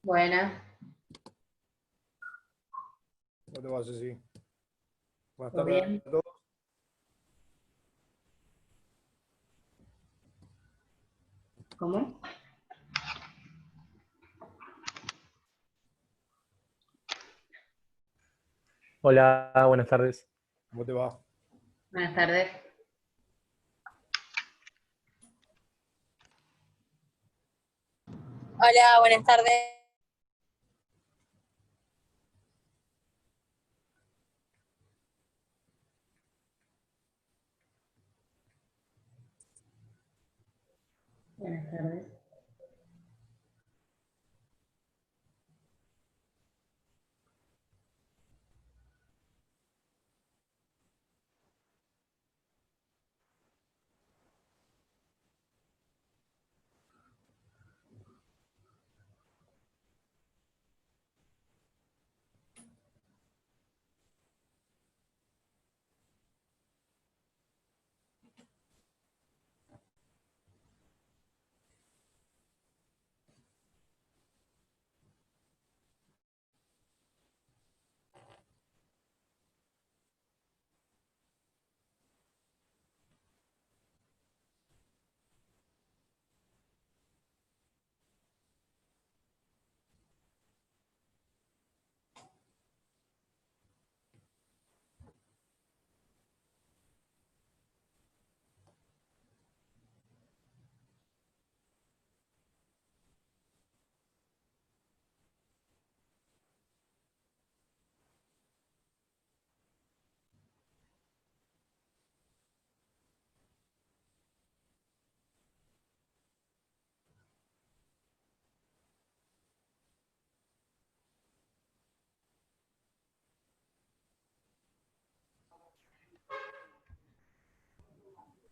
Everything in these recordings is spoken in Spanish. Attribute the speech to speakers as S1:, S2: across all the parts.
S1: Buenas,
S2: ¿Cómo te vas, Ceci? Buenas
S1: ¿todo
S2: tardes
S1: bien?
S2: a todos.
S1: ¿Cómo?
S3: Hola, buenas tardes.
S2: ¿Cómo te va?
S1: Buenas tardes.
S4: Hola, buenas tardes.
S1: Buenas tardes.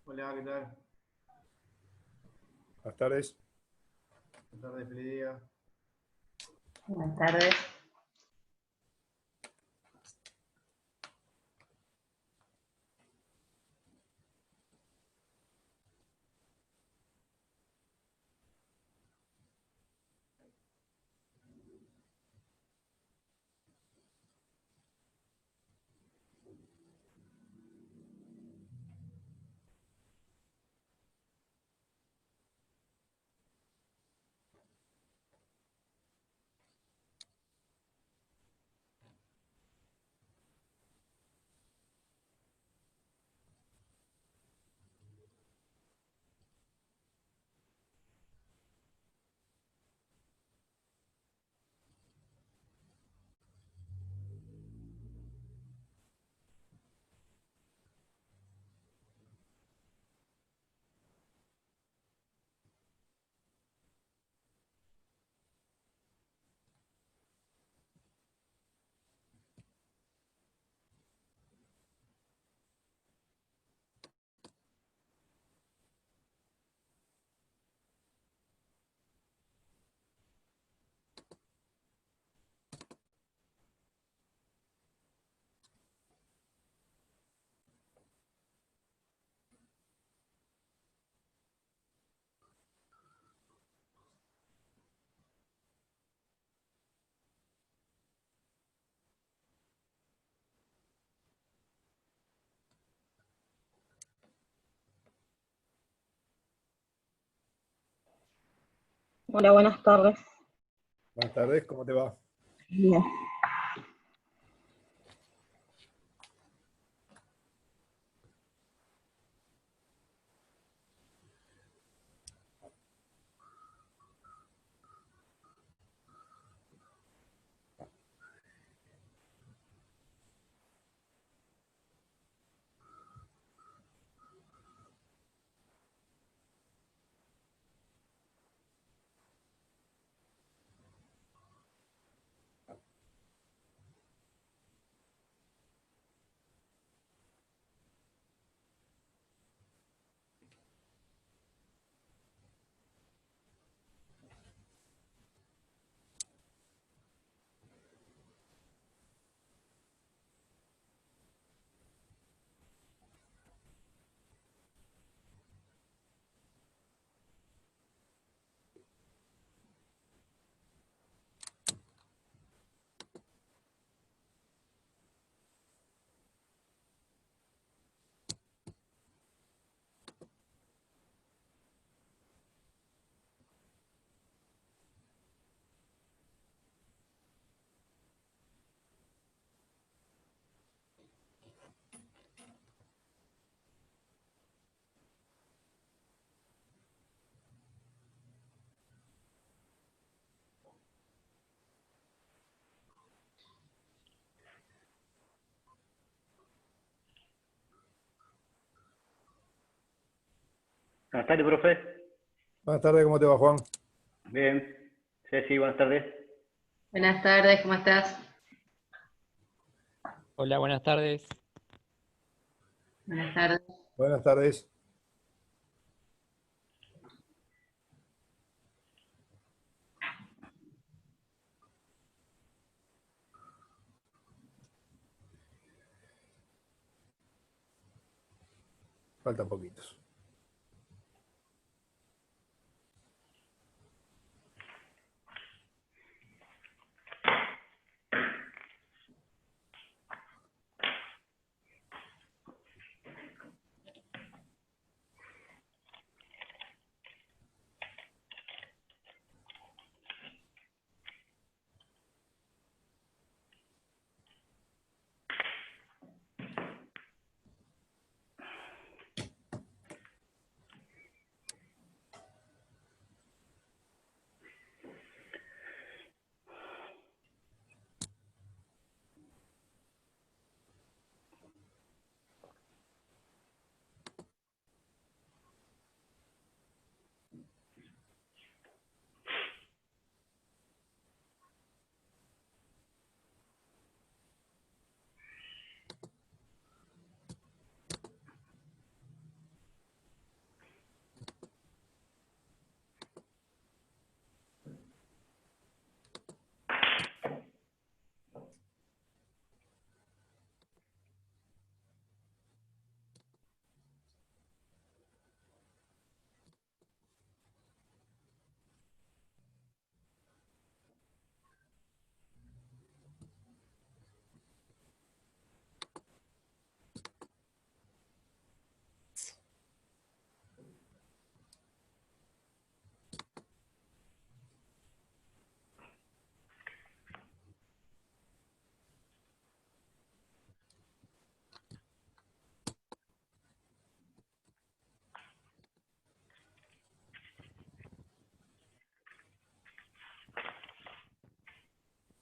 S5: Hola, ¿qué tal?
S2: Buenas tardes.
S5: Buenas tardes, feliz día.
S1: Buenas tardes.
S4: Hola, buenas tardes.
S2: Buenas tardes, ¿cómo te va?
S4: Bien.
S6: Buenas tardes, profe.
S2: Buenas tardes, ¿cómo te va, Juan?
S6: Bien. Ceci, buenas tardes.
S1: Buenas tardes, ¿cómo estás?
S7: Hola, buenas tardes.
S1: Buenas tardes.
S2: Buenas tardes. Faltan poquitos.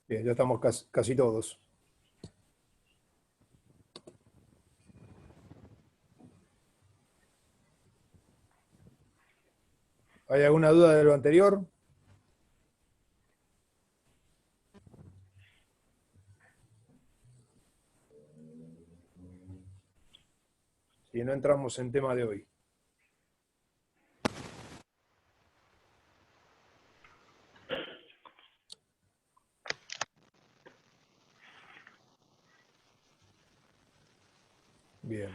S2: Bien, ya estamos casi todos. ¿Hay alguna duda de lo anterior? Si no, entramos en tema de hoy. Bien.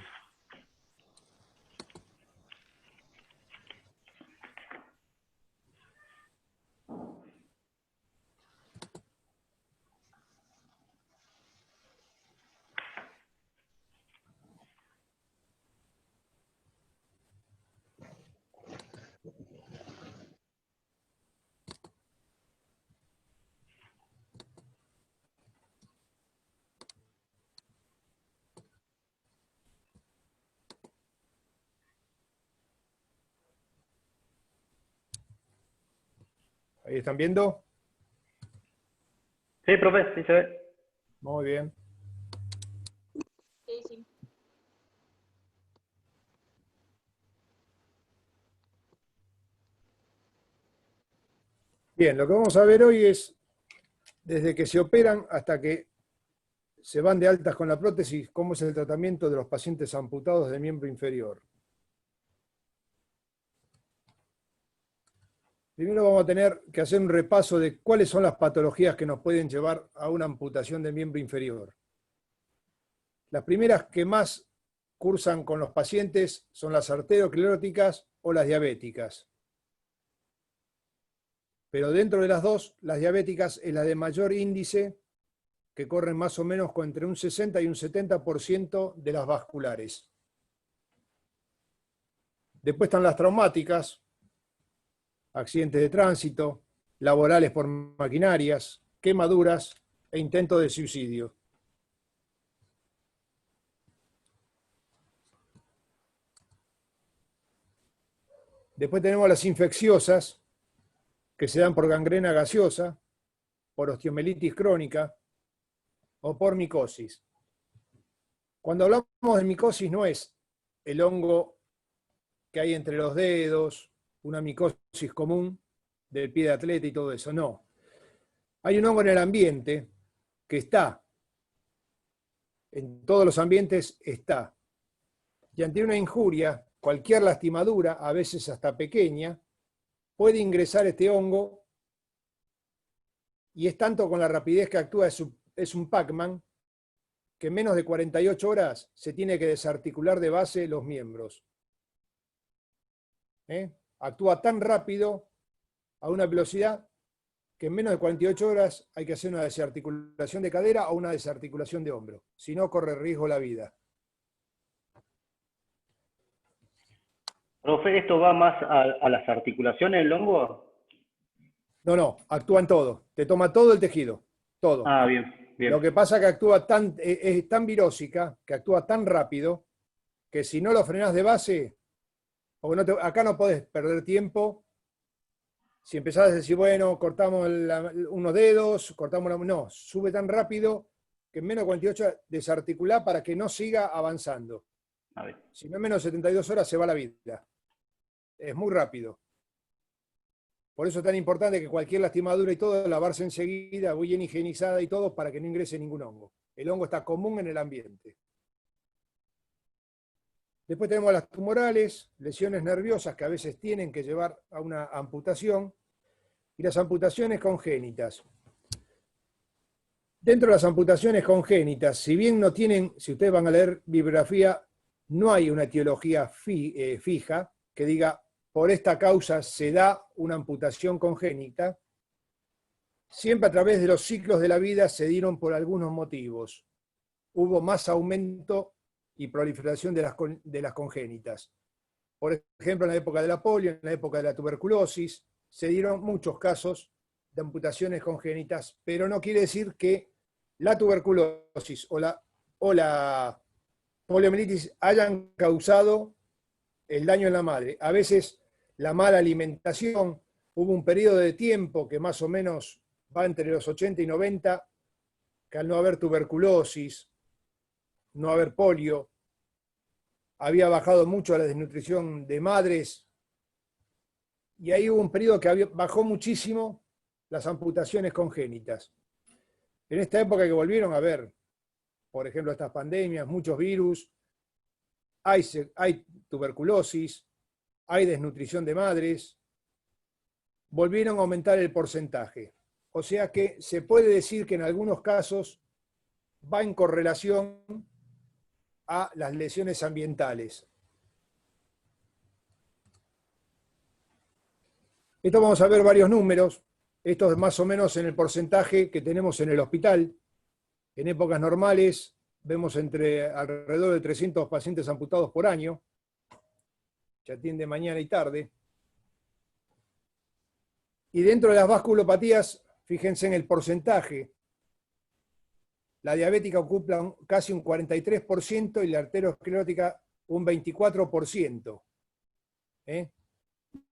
S2: ¿Ahí están viendo?
S6: Sí, profe, sí se ve.
S2: Muy bien.
S4: Sí, sí.
S2: Bien, lo que vamos a ver hoy es desde que se operan hasta que se van de altas con la prótesis, cómo es el tratamiento de los pacientes amputados del miembro inferior. Primero vamos a tener que hacer un repaso de cuáles son las patologías que nos pueden llevar a una amputación del miembro inferior. Las primeras que más cursan con los pacientes son las arterioscleróticas o las diabéticas. Pero dentro de las dos, las diabéticas es la de mayor índice, que corren más o menos con entre un 60 y un 70% de las vasculares. Después están las traumáticas, accidentes de tránsito, laborales por maquinarias, quemaduras e intentos de suicidio. Después tenemos las infecciosas, que se dan por gangrena gaseosa, por osteomielitis crónica o por micosis. Cuando hablamos de micosis no es el hongo que hay entre los dedos, una micosis común del pie de atleta y todo eso. No. Hay un hongo en el ambiente que está. En todos los ambientes está. Y ante una injuria, cualquier lastimadura, a veces hasta pequeña, puede ingresar este hongo y es tanto con la rapidez que actúa, es un Pac-Man, que en menos de 48 horas se tiene que desarticular de base los miembros. Actúa tan rápido, a una velocidad, que en menos de 48 horas hay que hacer una desarticulación de cadera o una desarticulación de hombro. Si no, corre riesgo la vida.
S6: Profe, ¿esto va más a las articulaciones del hongo?
S2: No, actúa en todo. Te toma todo el tejido. Todo.
S6: Ah, bien, bien.
S2: Lo que pasa es que actúa es tan virósica, que actúa tan rápido, que si no lo frenás de base, acá no podés perder tiempo. Si empezás a decir, bueno, cortamos unos dedos, no, sube tan rápido que en menos de 48 desarticulá para que no siga avanzando.
S6: A ver.
S2: Si no en menos de 72 horas se va la vida. Es muy rápido. Por eso es tan importante que cualquier lastimadura y todo, lavarse enseguida, bien higienizada y todo, para que no ingrese ningún hongo. El hongo está común en el ambiente. Después tenemos las tumorales, lesiones nerviosas que a veces tienen que llevar a una amputación, y las amputaciones congénitas. Dentro de las amputaciones congénitas, si bien no tienen, si ustedes van a leer bibliografía, no hay una etiología fija que diga, por esta causa se da una amputación congénita. Siempre a través de los ciclos de la vida se dieron por algunos motivos. Hubo más aumento y proliferación de las congénitas. Por ejemplo, en la época de la polio, en la época de la tuberculosis, se dieron muchos casos de amputaciones congénitas, pero no quiere decir que la tuberculosis o la poliomielitis hayan causado el daño en la madre. A veces la mala alimentación, hubo un periodo de tiempo que más o menos va entre los 80 y 90, que al no haber tuberculosis, no haber polio, había bajado mucho la desnutrición de madres, y ahí hubo un periodo que bajó muchísimo las amputaciones congénitas. En esta época que volvieron a ver, por ejemplo, estas pandemias, muchos virus, hay tuberculosis, hay desnutrición de madres, volvieron a aumentar el porcentaje. O sea que se puede decir que en algunos casos va en correlación a las lesiones ambientales. Esto vamos a ver varios números. Esto es más o menos en el porcentaje que tenemos en el hospital. En épocas normales vemos alrededor de 300 pacientes amputados por año. Se atiende mañana y tarde. Y dentro de las vasculopatías, fíjense en el porcentaje. La diabética ocupa casi un 43% y la arteriosclerótica un 24%.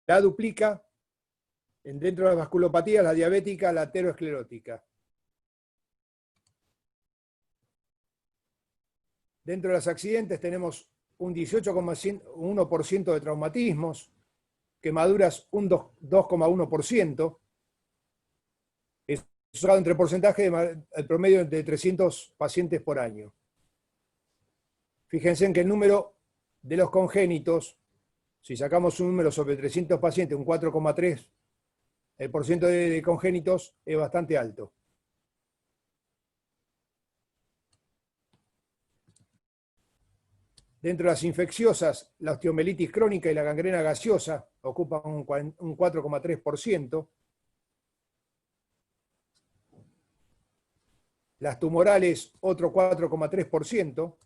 S2: La duplica dentro de las vasculopatías, la diabética, la aterosclerótica. Dentro de los accidentes tenemos un 18,1% de traumatismos, quemaduras un 2,1%. Eso entre porcentaje, el promedio de 300 pacientes por año. Fíjense en que el número de los congénitos, si sacamos un número sobre 300 pacientes, un 4,3%, el porcentaje de congénitos es bastante alto. Dentro de las infecciosas, la osteomielitis crónica y la gangrena gaseosa ocupan un 4,3%. Las tumorales, otro 4,3%.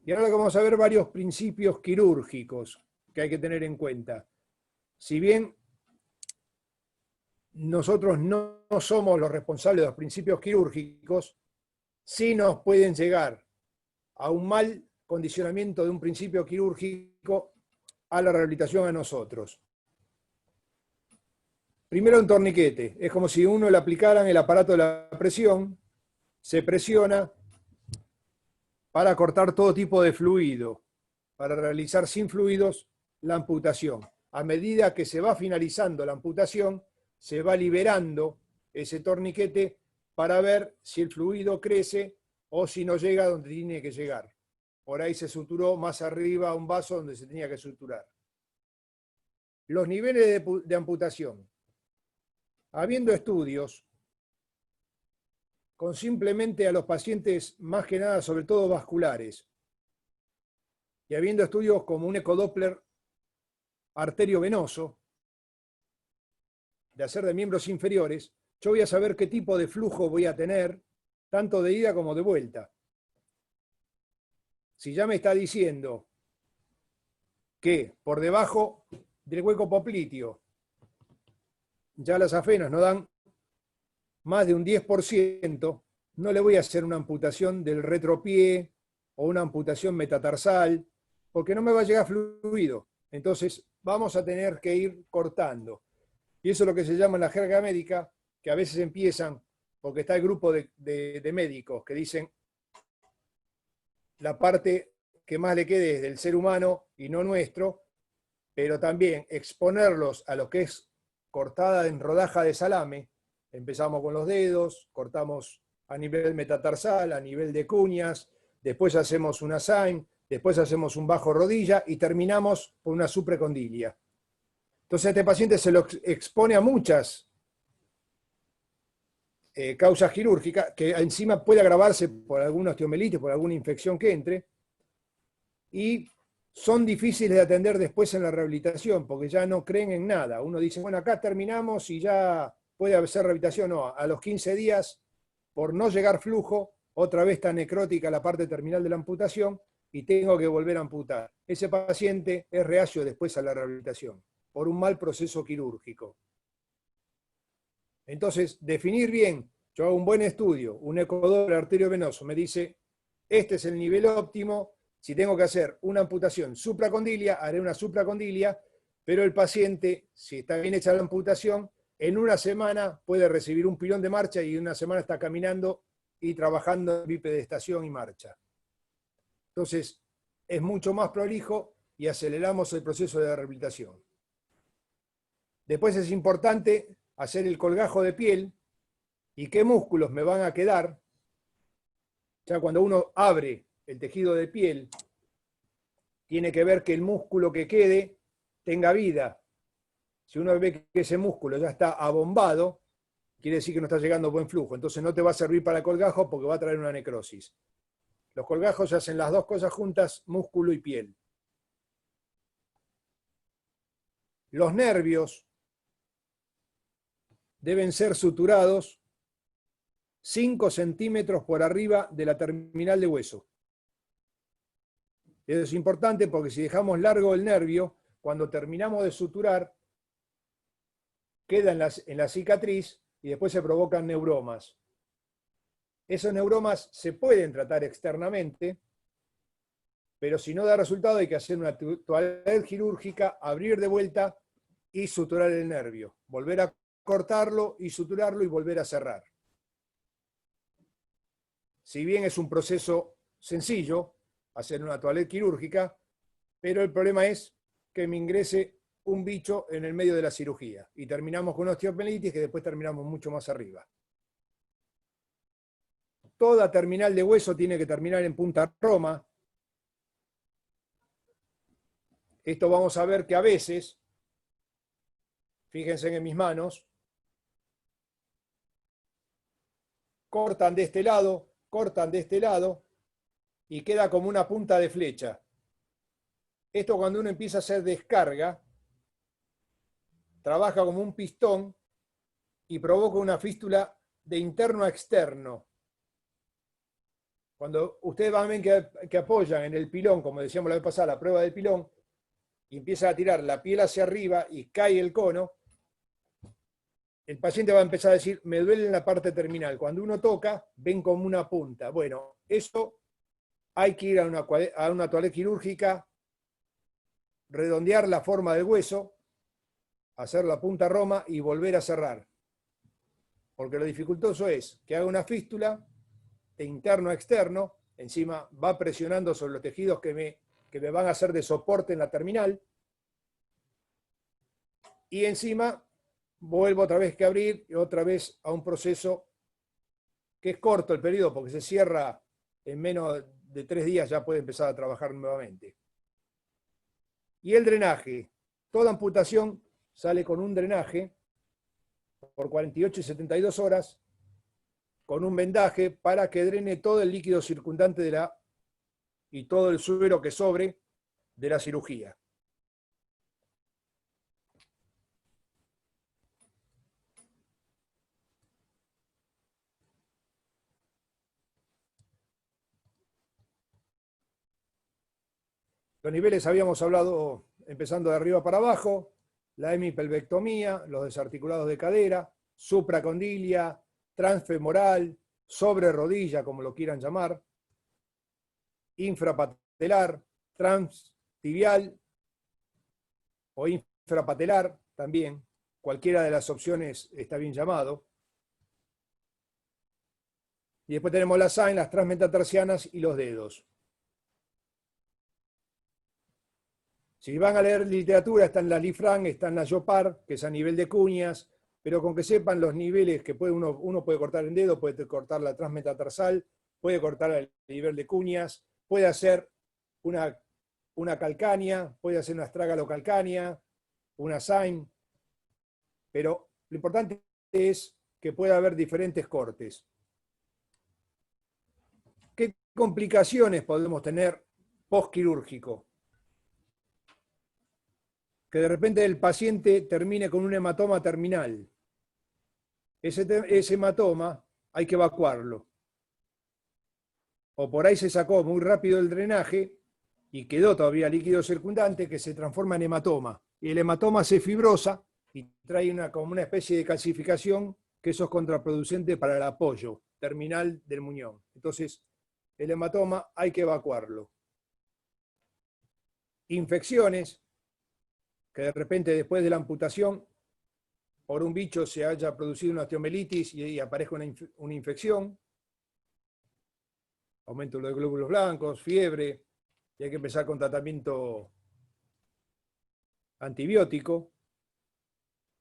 S2: Y ahora vamos a ver varios principios quirúrgicos que hay que tener en cuenta. Si bien nosotros no somos los responsables de los principios quirúrgicos, sí nos pueden llegar a un mal condicionamiento de un principio quirúrgico a la rehabilitación a nosotros. Primero un torniquete. Es como si uno le aplicaran el aparato de la presión, se presiona, para cortar todo tipo de fluido, para realizar sin fluidos la amputación. A medida que se va finalizando la amputación, se va liberando ese torniquete para ver si el fluido crece o si no llega donde tiene que llegar. Por ahí se suturó más arriba un vaso donde se tenía que suturar. Los niveles de amputación. Habiendo estudios con simplemente a los pacientes, más que nada, sobre todo vasculares, y habiendo estudios como un ecodoppler arteriovenoso, de hacer de miembros inferiores, yo voy a saber qué tipo de flujo voy a tener, tanto de ida como de vuelta. Si ya me está diciendo que por debajo del hueco popliteo ya las afenas no dan más de un 10%, no le voy a hacer una amputación del retropié o una amputación metatarsal, porque no me va a llegar fluido. Entonces vamos a tener que ir cortando. Y eso es lo que se llama en la jerga médica, que a veces empiezan, porque está el grupo de médicos que dicen la parte que más le quede es del ser humano y no nuestro, pero también exponerlos a lo que es cortada en rodaja de salame. Empezamos con los dedos, cortamos a nivel metatarsal, a nivel de cuñas, después hacemos una SAIN, después hacemos un bajo rodilla y terminamos por una supracondilia. Entonces a este paciente se lo expone a muchas causas quirúrgicas, que encima puede agravarse por alguna osteomelitis, por alguna infección que entre, y son difíciles de atender después en la rehabilitación, porque ya no creen en nada. Uno dice, bueno, acá terminamos y ya puede hacer rehabilitación. No, a los 15 días, por no llegar flujo, otra vez está necrótica la parte terminal de la amputación y tengo que volver a amputar. Ese paciente es reacio después a la rehabilitación, por un mal proceso quirúrgico. Entonces, definir bien, yo hago un buen estudio, un ecodoppler arteriovenoso, me dice, este es el nivel óptimo. Si tengo que hacer una amputación supracondilia, haré una supracondilia, pero el paciente, si está bien hecha la amputación, en una semana puede recibir un pilón de marcha y en una semana está caminando y trabajando en bipedestación y marcha. Entonces, es mucho más prolijo y aceleramos el proceso de rehabilitación. Después es importante hacer el colgajo de piel y qué músculos me van a quedar. Ya cuando uno abre el tejido de piel, tiene que ver que el músculo que quede tenga vida. Si uno ve que ese músculo ya está abombado, quiere decir que no está llegando buen flujo. Entonces no te va a servir para el colgajo porque va a traer una necrosis. Los colgajos se hacen las dos cosas juntas, músculo y piel. Los nervios deben ser suturados 5 centímetros por arriba de la terminal de hueso. Eso es importante porque si dejamos largo el nervio, cuando terminamos de suturar, queda en la cicatriz y después se provocan neuromas. Esos neuromas se pueden tratar externamente, pero si no da resultado hay que hacer una toaleta quirúrgica, abrir de vuelta y suturar el nervio. Volver a cortarlo y suturarlo y volver a cerrar. Si bien es un proceso sencillo, hacer una toaleta quirúrgica, pero el problema es que me ingrese un bicho en el medio de la cirugía y terminamos con osteomelitis que después terminamos mucho más arriba. Toda terminal de hueso tiene que terminar en punta roma. Esto vamos a ver que a veces, fíjense en mis manos, cortan de este lado, cortan de este lado, y queda como una punta de flecha. Esto cuando uno empieza a hacer descarga, trabaja como un pistón y provoca una fístula de interno a externo. Cuando ustedes van a ver que apoyan en el pilón, como decíamos la vez pasada, la prueba del pilón, y empieza a tirar la piel hacia arriba y cae el cono, el paciente va a empezar a decir, me duele en la parte terminal. Cuando uno toca, ven como una punta. Bueno, eso hay que ir a una toaleta quirúrgica, redondear la forma del hueso, hacer la punta roma y volver a cerrar. Porque lo dificultoso es que haga una fístula de interno a externo encima va presionando sobre los tejidos que me van a hacer de soporte en la terminal, y encima vuelvo otra vez que abrir y otra vez a un proceso que es corto el periodo porque se cierra en menos de 3 días, ya puede empezar a trabajar nuevamente. Y el drenaje, toda amputación sale con un drenaje por 48 y 72 horas con un vendaje para que drene todo el líquido circundante y todo el suero que sobre de la cirugía. Los niveles habíamos hablado empezando de arriba para abajo, la hemipelvectomía, los desarticulados de cadera, supracondilia, transfemoral, sobre rodilla, como lo quieran llamar, infrapatelar, transtibial o infrapatelar también, cualquiera de las opciones está bien llamado. Y después tenemos las AIN, las transmetatarsianas y los dedos. Si van a leer literatura, están las Lifran, están las Yopar, que es a nivel de cuñas, pero con que sepan los niveles que uno puede cortar en dedo, puede cortar la transmetatarsal, puede cortar el nivel de cuñas, puede hacer una calcánea, puede hacer una astragalocalcánea, una SAIN, pero lo importante es que pueda haber diferentes cortes. ¿Qué complicaciones podemos tener postquirúrgico? Que de repente el paciente termine con un hematoma terminal. Ese hematoma hay que evacuarlo. O por ahí se sacó muy rápido el drenaje y quedó todavía líquido circundante que se transforma en hematoma. Y el hematoma se fibrosa y trae como una especie de calcificación que eso es contraproducente para el apoyo terminal del muñón. Entonces, el hematoma hay que evacuarlo. Infecciones, que de repente después de la amputación por un bicho se haya producido una osteomelitis y aparezca una infección, aumento de glóbulos blancos, fiebre, y hay que empezar con tratamiento antibiótico.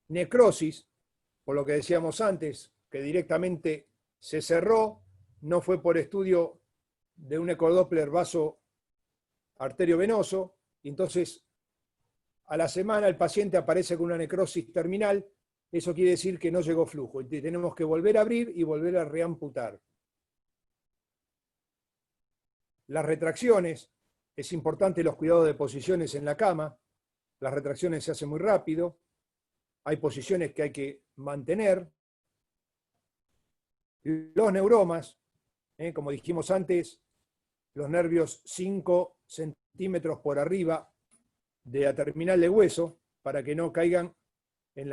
S2: Necrosis, por lo que decíamos antes, que directamente se cerró, no fue por estudio de un ecodoppler vaso arteriovenoso, y entonces a la semana el paciente aparece con una necrosis terminal, eso quiere decir que no llegó flujo, y tenemos que volver a abrir y volver a reamputar. Las retracciones, es importante los cuidados de posiciones en la cama, las retracciones se hacen muy rápido, hay posiciones que hay que mantener. Los neuromas, como dijimos antes, los nervios 5 centímetros por arriba de la terminal de hueso, para que no caigan en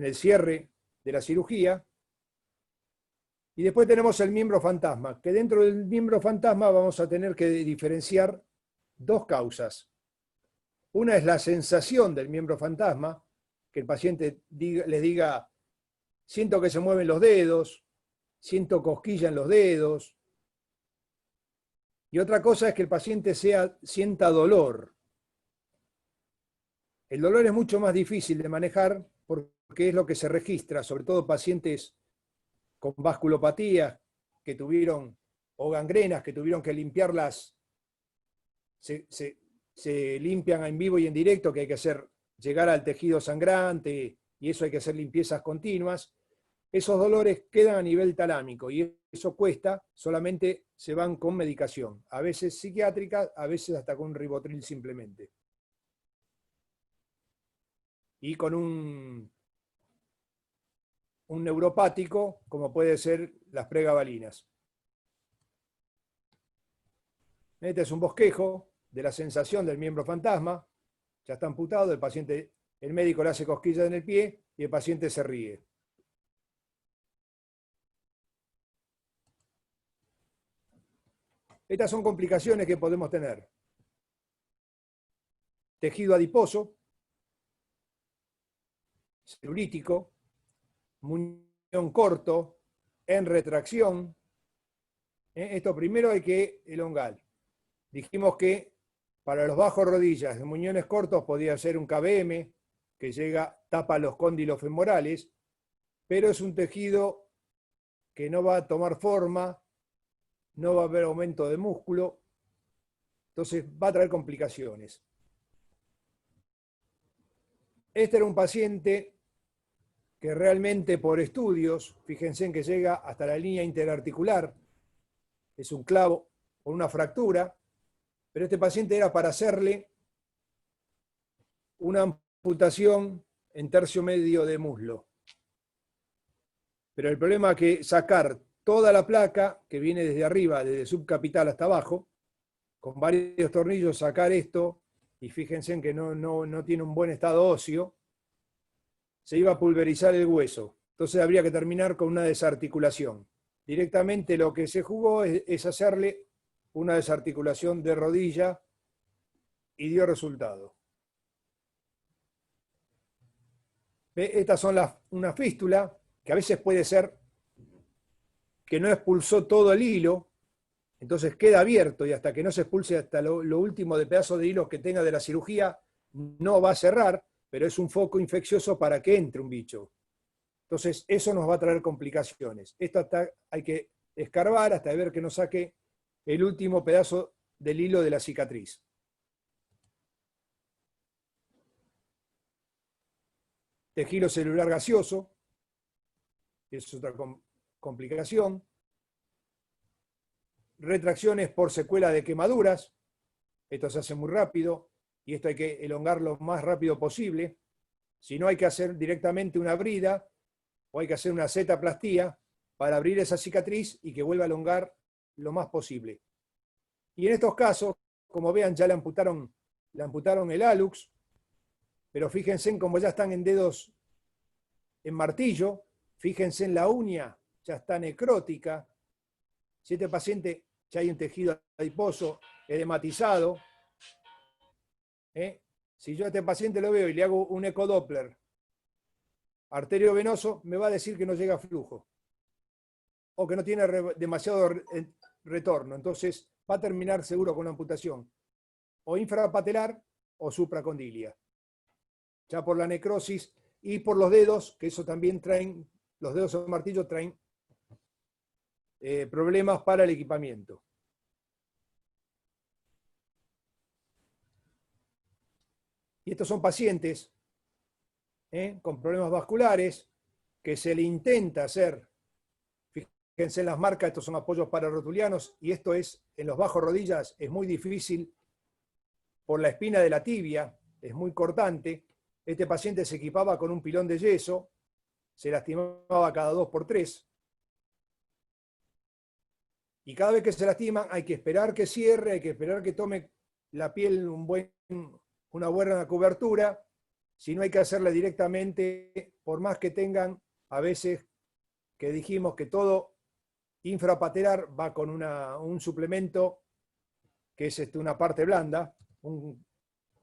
S2: el cierre de la cirugía. Y después tenemos el miembro fantasma, que dentro del miembro fantasma vamos a tener que diferenciar dos causas. Una es la sensación del miembro fantasma, que el paciente les diga, siento que se mueven los dedos, siento cosquilla en los dedos. Y otra cosa es que el paciente sienta dolor. El dolor es mucho más difícil de manejar porque es lo que se registra, sobre todo pacientes con vasculopatía que tuvieron, o gangrenas que tuvieron que limpiarlas, se limpian en vivo y en directo, que hay que llegar al tejido sangrante, y eso hay que hacer limpiezas continuas. Esos dolores quedan a nivel talámico, y eso cuesta, solamente se van con medicación, a veces psiquiátrica, a veces hasta con un ribotril simplemente. Y con un neuropático, como puede ser las pregabalinas. Este es un bosquejo de la sensación del miembro fantasma, ya está amputado, el médico le hace cosquillas en el pie y el paciente se ríe. Estas son complicaciones que podemos tener. Tejido adiposo, celulítico, muñón corto, en retracción, Esto primero hay que elongar. Dijimos que para los bajos rodillas de muñones cortos podía ser un KBM, que tapa los cóndilos femorales, pero es un tejido que no va a tomar forma, no va a haber aumento de músculo, entonces va a traer complicaciones. Este era un paciente que realmente por estudios, fíjense en que llega hasta la línea interarticular, es un clavo con una fractura, pero este paciente era para hacerle una amputación en tercio medio de muslo. Pero el problema es que sacar toda la placa, que viene desde arriba, desde subcapital hasta abajo, con varios tornillos sacar esto, y fíjense en que no tiene un buen estado óseo, se iba a pulverizar el hueso. Entonces habría que terminar con una desarticulación. Directamente lo que se jugó es hacerle una desarticulación de rodilla y dio resultado. Estas son una fístula, que a veces puede ser que no expulsó todo el hilo, entonces queda abierto y hasta que no se expulse hasta lo último de pedazo de hilo que tenga de la cirugía, no va a cerrar, pero es un foco infeccioso para que entre un bicho. Entonces eso nos va a traer complicaciones. Esto hay que escarbar hasta ver que nos saque el último pedazo del hilo de la cicatriz. Tejido celular gaseoso, es otra complicación. Retracciones por secuela de quemaduras, esto se hace muy rápido y esto hay que elongarlo lo más rápido posible. Si no, hay que hacer directamente una brida o hay que hacer una zetaplastía para abrir esa cicatriz y que vuelva a elongar lo más posible. Y en estos casos, como vean, ya le amputaron el hallux, pero fíjense en cómo ya están en dedos en martillo, fíjense en la uña, ya está necrótica. Si este paciente ya hay un tejido adiposo edematizado, si yo a este paciente lo veo y le hago un ecodoppler arteriovenoso, me va a decir que no llega a flujo o que no tiene demasiado retorno. Entonces va a terminar seguro con una amputación o infrapatelar o supracondilia. Ya por la necrosis y por los dedos, que eso también traen, los dedos en martillo traen problemas para el equipamiento. Y estos son pacientes con problemas vasculares que se le intenta hacer. Fíjense en las marcas, estos son apoyos pararotulianos y esto es, en los bajos rodillas, es muy difícil por la espina de la tibia, es muy cortante. Este paciente se equipaba con un pilón de yeso, se lastimaba cada 2x3. Y cada vez que se lastima hay que esperar que cierre, hay que esperar que tome la piel una buena cobertura, si no hay que hacerle directamente, por más que tengan, a veces que dijimos que todo infrapatelar va con un suplemento que es una parte blanda, un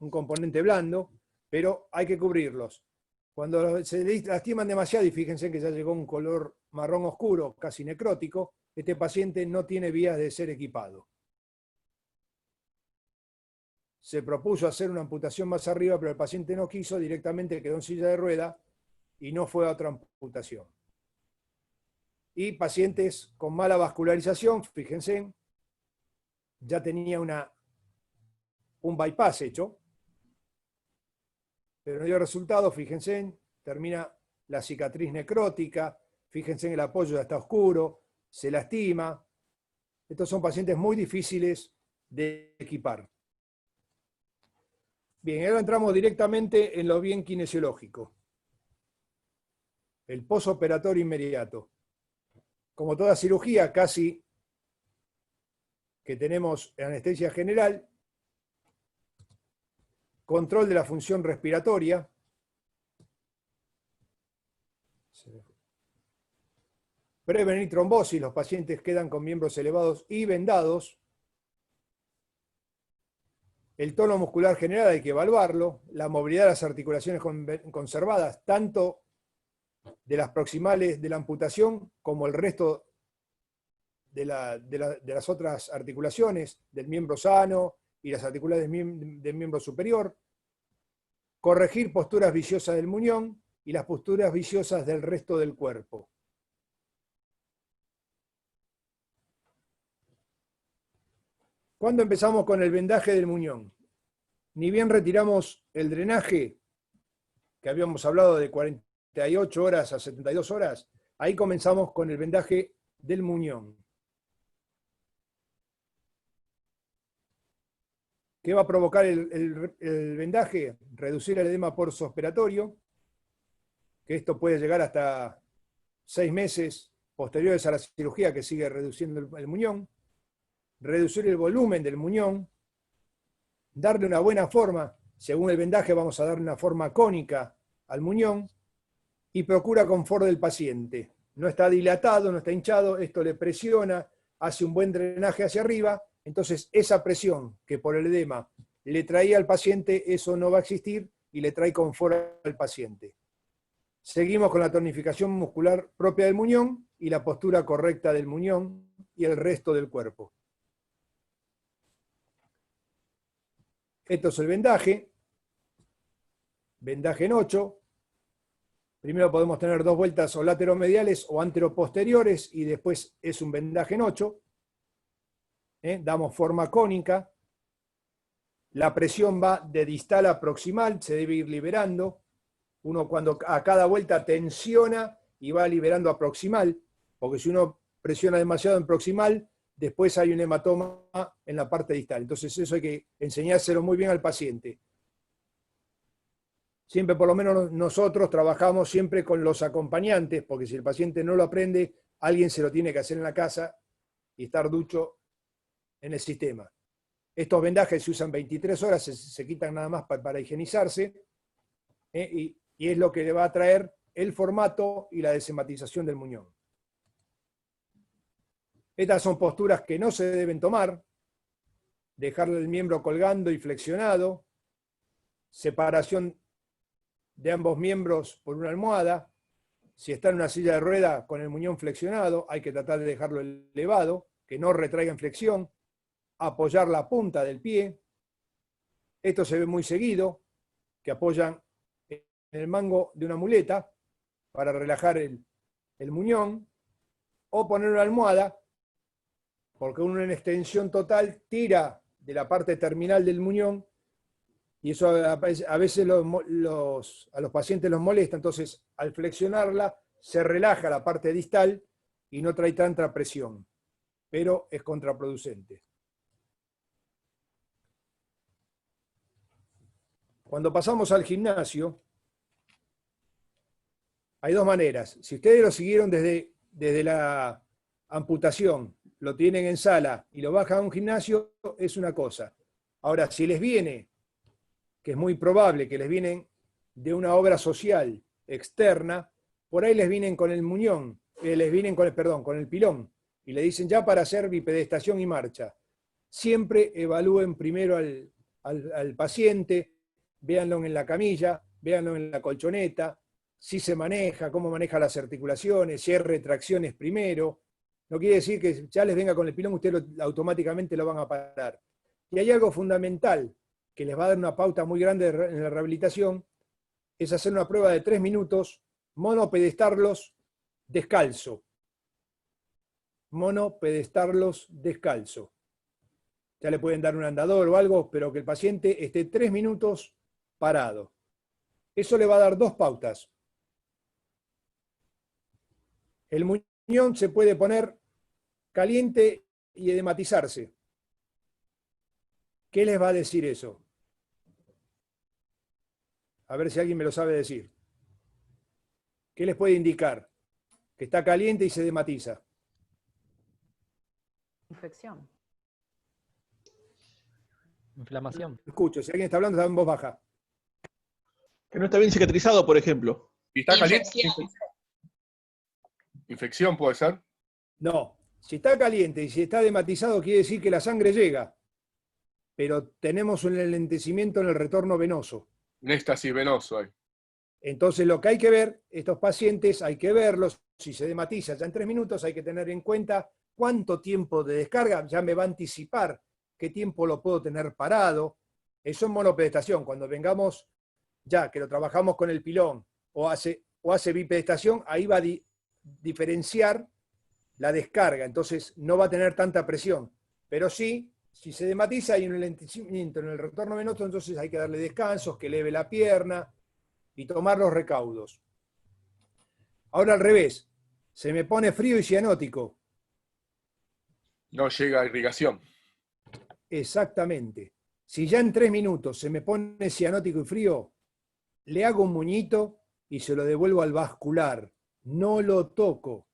S2: componente blando, pero hay que cubrirlos. Cuando se lastiman demasiado, y fíjense que ya llegó un color marrón oscuro, casi necrótico, este paciente no tiene vías de ser equipado. Se propuso hacer una amputación más arriba, pero el paciente no quiso, directamente quedó en silla de rueda y no fue a otra amputación. Y pacientes con mala vascularización, fíjense, ya tenía un bypass hecho, pero no dio resultado, fíjense, termina la cicatriz necrótica, fíjense en el apoyo ya está oscuro, se lastima. Estos son pacientes muy difíciles de equipar. Bien, ahora entramos directamente en lo bien kinesiológico. El posoperatorio inmediato. Como toda cirugía, casi que tenemos anestesia general, control de la función respiratoria, prevenir trombosis, los pacientes quedan con miembros elevados y vendados. El tono muscular general hay que evaluarlo, la movilidad de las articulaciones conservadas, tanto de las proximales de la amputación como el resto de las otras articulaciones, del miembro sano y las articulaciones del miembro superior, corregir posturas viciosas del muñón y las posturas viciosas del resto del cuerpo. ¿Cuándo empezamos con el vendaje del muñón? Ni bien retiramos el drenaje, que habíamos hablado de 48 horas a 72 horas, ahí comenzamos con el vendaje del muñón. ¿Qué va a provocar el vendaje? Reducir el edema postoperatorio, que esto puede llegar hasta 6 meses posteriores a la cirugía, que sigue reduciendo el muñón. Reducir el volumen del muñón, darle una buena forma. Según el vendaje vamos a darle una forma cónica al muñón, y procura confort del paciente. No está dilatado, no está hinchado, esto le presiona, hace un buen drenaje hacia arriba, entonces esa presión que por el edema le traía al paciente, eso no va a existir y le trae confort al paciente. Seguimos con la tonificación muscular propia del muñón y la postura correcta del muñón y el resto del cuerpo. Esto es el vendaje. Vendaje en 8. Primero podemos tener 2 vueltas o lateromediales o anteroposteriores y después es un vendaje en 8. Damos forma cónica. La presión va de distal a proximal, se debe ir liberando. Uno cuando a cada vuelta tensiona y va liberando a proximal, porque si uno presiona demasiado en proximal, después hay un hematoma en la parte distal. Entonces eso hay que enseñárselo muy bien al paciente. Siempre, por lo menos nosotros, trabajamos siempre con los acompañantes, porque si el paciente no lo aprende, alguien se lo tiene que hacer en la casa y estar ducho en el sistema. Estos vendajes se usan 23 horas, se quitan nada más para higienizarse, y es lo que le va a traer el formato y la desematización del muñón. Estas son posturas que no se deben tomar. Dejarle el miembro colgando y flexionado. Separación de ambos miembros por una almohada. Si está en una silla de rueda con el muñón flexionado, hay que tratar de dejarlo elevado, que no retraiga en flexión. Apoyar la punta del pie. Esto se ve muy seguido, que apoyan en el mango de una muleta para relajar el muñón. O poner una almohada, porque uno en extensión total tira de la parte terminal del muñón y eso a veces a los pacientes los molesta. Entonces, al flexionarla, se relaja la parte distal y no trae tanta presión, pero es contraproducente. Cuando pasamos al gimnasio, hay 2 maneras. Si ustedes lo siguieron desde la amputación, lo tienen en sala y lo bajan a un gimnasio, es una cosa. Ahora, si les viene, que es muy probable que les vienen de una obra social externa, por ahí les vienen con el muñón, les vienen con el pilón, y le dicen ya para hacer bipedestación y marcha. Siempre evalúen primero al paciente, véanlo en la camilla, véanlo en la colchoneta, si se maneja, cómo maneja las articulaciones, si hay retracciones primero. No quiere decir que ya les venga con el pilón, ustedes automáticamente lo van a parar. Y hay algo fundamental que les va a dar una pauta muy grande en la rehabilitación, es hacer una prueba de 3 minutos, monopedestarlos descalzo. Monopedestarlos descalzo. Ya le pueden dar un andador o algo, pero que el paciente esté 3 minutos parado. Eso le va a dar 2 pautas. El muñón se puede poner caliente y edematizarse. ¿Qué les va a decir eso? A ver si alguien me lo sabe decir. ¿Qué les puede indicar? Que está caliente y se edematiza.
S7: Infección.
S3: Inflamación.
S2: Escucho, si alguien está hablando, está en voz baja.
S8: Que no está bien cicatrizado, por ejemplo.
S9: ¿Y está caliente? ¿Infección puede ser?
S2: No, si está caliente y si está edematizado quiere decir que la sangre llega, pero tenemos un enlentecimiento en el retorno venoso.
S9: Un éxtasis venoso ahí.
S2: Entonces lo que hay que ver, estos pacientes hay que verlos, si se edematiza ya en 3 minutos hay que tener en cuenta cuánto tiempo de descarga, ya me va a anticipar qué tiempo lo puedo tener parado. Eso en monopedestación. Cuando vengamos ya que lo trabajamos con el pilón o hace bipedestación, ahí va a diferenciar la descarga, entonces no va a tener tanta presión. Pero sí, si se dematiza hay un lentimiento en el retorno venoso, entonces hay que darle descansos, que eleve la pierna y tomar los recaudos. Ahora al revés, se me pone frío y cianótico.
S9: No llega a irrigación.
S2: Exactamente. Si ya en 3 minutos se me pone cianótico y frío, le hago un muñito y se lo devuelvo al vascular. No lo toco.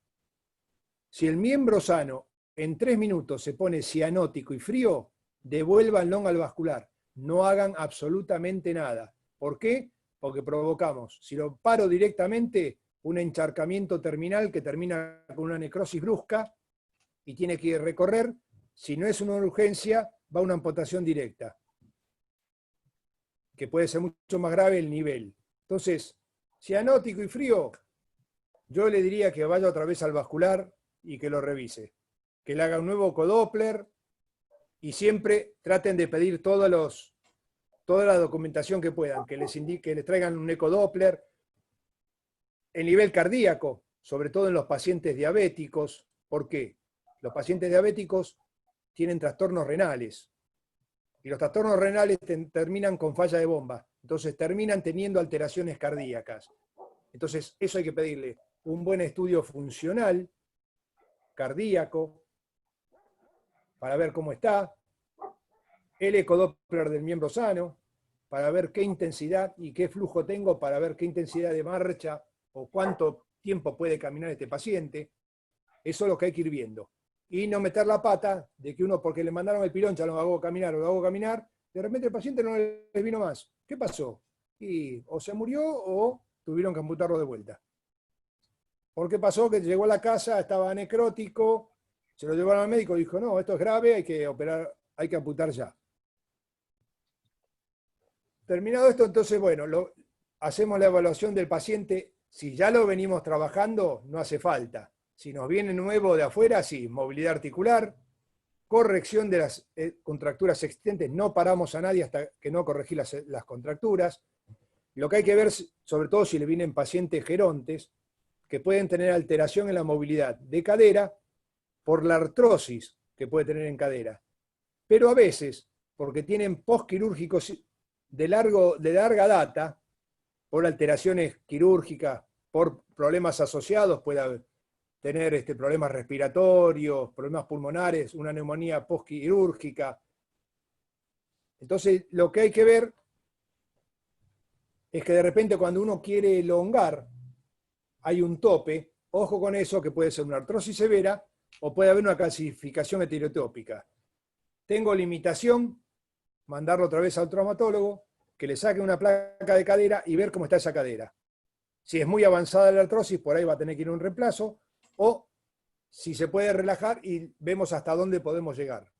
S2: Si el miembro sano en 3 minutos se pone cianótico y frío, devuélvanlo al vascular. No hagan absolutamente nada. ¿Por qué? Porque provocamos, si lo paro directamente, un encharcamiento terminal que termina con una necrosis brusca y tiene que recorrer. Si no es una urgencia, va a una amputación directa, que puede ser mucho más grave el nivel. Entonces, cianótico y frío, yo le diría que vaya otra vez al vascular y que lo revise. Que le haga un nuevo ecodoppler y siempre traten de pedir toda la documentación que puedan, que les traigan un ecodoppler. El nivel cardíaco, sobre todo en los pacientes diabéticos. ¿Por qué? Los pacientes diabéticos tienen trastornos renales. Y los trastornos renales terminan con falla de bomba. Entonces terminan teniendo alteraciones cardíacas. Entonces eso hay que pedirle un buen estudio funcional, cardíaco, para ver cómo está, el ecodoppler del miembro sano, para ver qué intensidad y qué flujo tengo, para ver qué intensidad de marcha o cuánto tiempo puede caminar este paciente. Eso es lo que hay que ir viendo. Y no meter la pata de que uno, porque le mandaron el pilón, ya lo hago caminar o lo hago caminar, de repente el paciente no les vino más. ¿Qué pasó? Y o se murió o tuvieron que amputarlo de vuelta. ¿Por qué pasó? Que llegó a la casa, estaba necrótico, se lo llevaron al médico y dijo, no, esto es grave, hay que operar, hay que amputar ya. Terminado esto, entonces, bueno, hacemos la evaluación del paciente. Si ya lo venimos trabajando, no hace falta. Si nos viene nuevo de afuera, sí, movilidad articular, corrección de las contracturas existentes. No paramos a nadie hasta que no corregí las contracturas. Lo que hay que ver, sobre todo si le vienen pacientes gerontes, que pueden tener alteración en la movilidad de cadera por la artrosis que puede tener en cadera. Pero a veces, porque tienen postquirúrgicos de larga data, por alteraciones quirúrgicas, por problemas asociados, puede tener problemas respiratorios, problemas pulmonares, una neumonía postquirúrgica. Entonces, lo que hay que ver es que de repente cuando uno quiere elongar, hay un tope. Ojo con eso, que puede ser una artrosis severa o puede haber una calcificación heterotópica. Tengo limitación, mandarlo otra vez al traumatólogo, que le saque una placa de cadera y ver cómo está esa cadera. Si es muy avanzada la artrosis, por ahí va a tener que ir a un reemplazo, o si se puede relajar y vemos hasta dónde podemos llegar.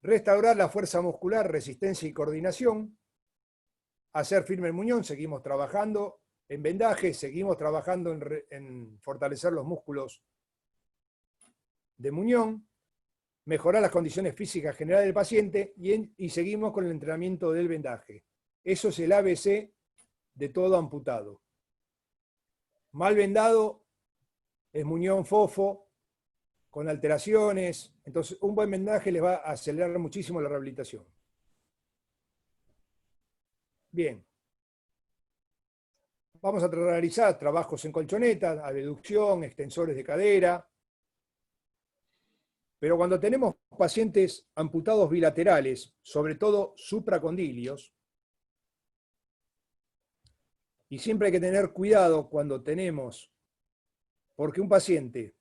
S2: Restaurar la fuerza muscular, resistencia y coordinación. Hacer firme el muñón, seguimos trabajando en vendaje, seguimos trabajando en fortalecer los músculos de muñón. Mejorar las condiciones físicas generales del paciente y seguimos con el entrenamiento del vendaje. Eso es el ABC de todo amputado. Mal vendado es muñón fofo, con alteraciones. Entonces, un buen vendaje les va a acelerar muchísimo la rehabilitación. Bien. Vamos a realizar trabajos en colchonetas, abducción, extensores de cadera. Pero cuando tenemos pacientes amputados bilaterales, sobre todo supracondilios, y siempre hay que tener cuidado cuando tenemos, porque un paciente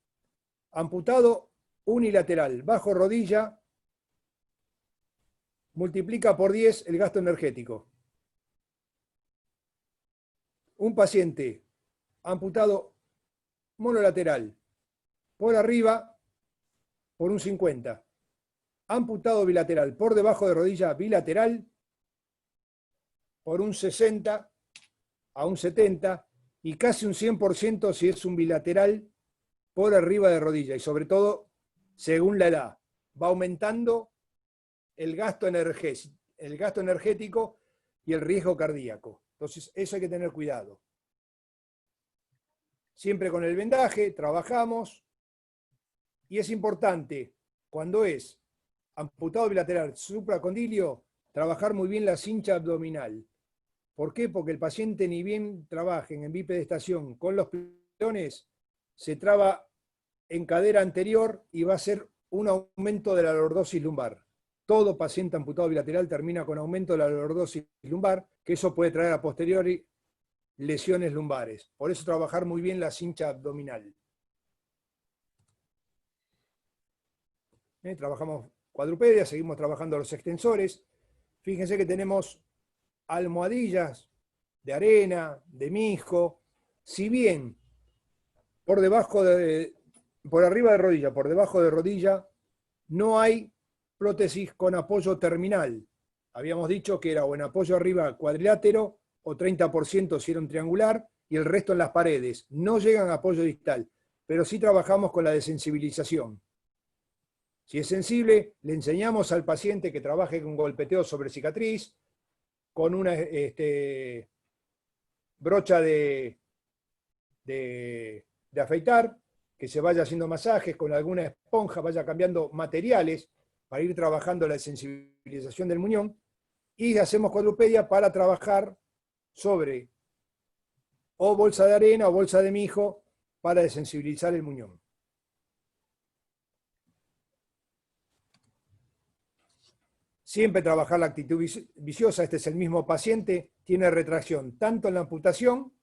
S2: amputado unilateral bajo rodilla multiplica por 10 el gasto energético. Un paciente amputado monolateral por arriba por un 50. Amputado bilateral por debajo de rodilla bilateral por un 60 a un 70 y casi un 100% si es un bilateral por arriba de rodilla y sobre todo según la edad. Va aumentando el gasto energético y el riesgo cardíaco. Entonces, eso hay que tener cuidado. Siempre con el vendaje, trabajamos. Y es importante, cuando es amputado bilateral supracondilio, trabajar muy bien la cincha abdominal. ¿Por qué? Porque el paciente, ni bien trabajen en bipedestación con los pilones, se traba en cadera anterior y va a ser un aumento de la lordosis lumbar. Todo paciente amputado bilateral termina con aumento de la lordosis lumbar, que eso puede traer a posteriori lesiones lumbares. Por eso trabajar muy bien la cincha abdominal. Trabajamos cuadrupedia, seguimos trabajando los extensores. Fíjense que tenemos almohadillas de arena, de mijo. Si bien por arriba de rodilla, por debajo de rodilla, no hay prótesis con apoyo terminal. Habíamos dicho que era o en apoyo arriba cuadrilátero o 30% si era un triangular y el resto en las paredes. No llegan a apoyo distal, pero sí trabajamos con la desensibilización. Si es sensible, le enseñamos al paciente que trabaje con golpeteo sobre cicatriz, con una brocha de afeitar, que se vaya haciendo masajes con alguna esponja, vaya cambiando materiales para ir trabajando la sensibilización del muñón, y hacemos cuadrupedia para trabajar sobre o bolsa de arena o bolsa de mijo para desensibilizar el muñón. Siempre trabajar la actitud viciosa. Este es el mismo paciente, tiene retracción tanto en la amputación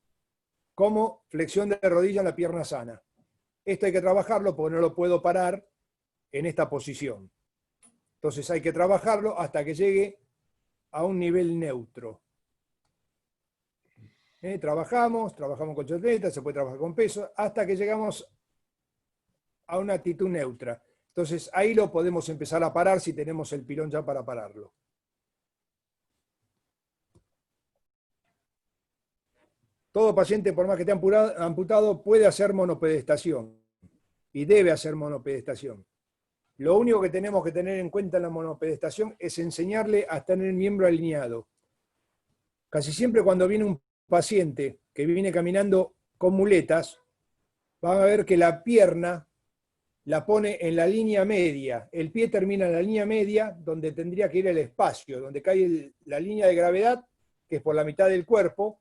S2: como flexión de rodilla en la pierna sana. Esto hay que trabajarlo porque no lo puedo parar en esta posición. Entonces hay que trabajarlo hasta que llegue a un nivel neutro. Trabajamos con chotletas, se puede trabajar con peso, hasta que llegamos a una actitud neutra. Entonces ahí lo podemos empezar a parar si tenemos el pilón ya para pararlo. Todo paciente, por más que esté amputado, puede hacer monopedestación y debe hacer monopedestación. Lo único que tenemos que tener en cuenta en la monopedestación es enseñarle a tener el miembro alineado. Casi siempre cuando viene un paciente que viene caminando con muletas, van a ver que la pierna la pone en la línea media. El pie termina en la línea media, donde tendría que ir el espacio, donde cae la línea de gravedad, que es por la mitad del cuerpo.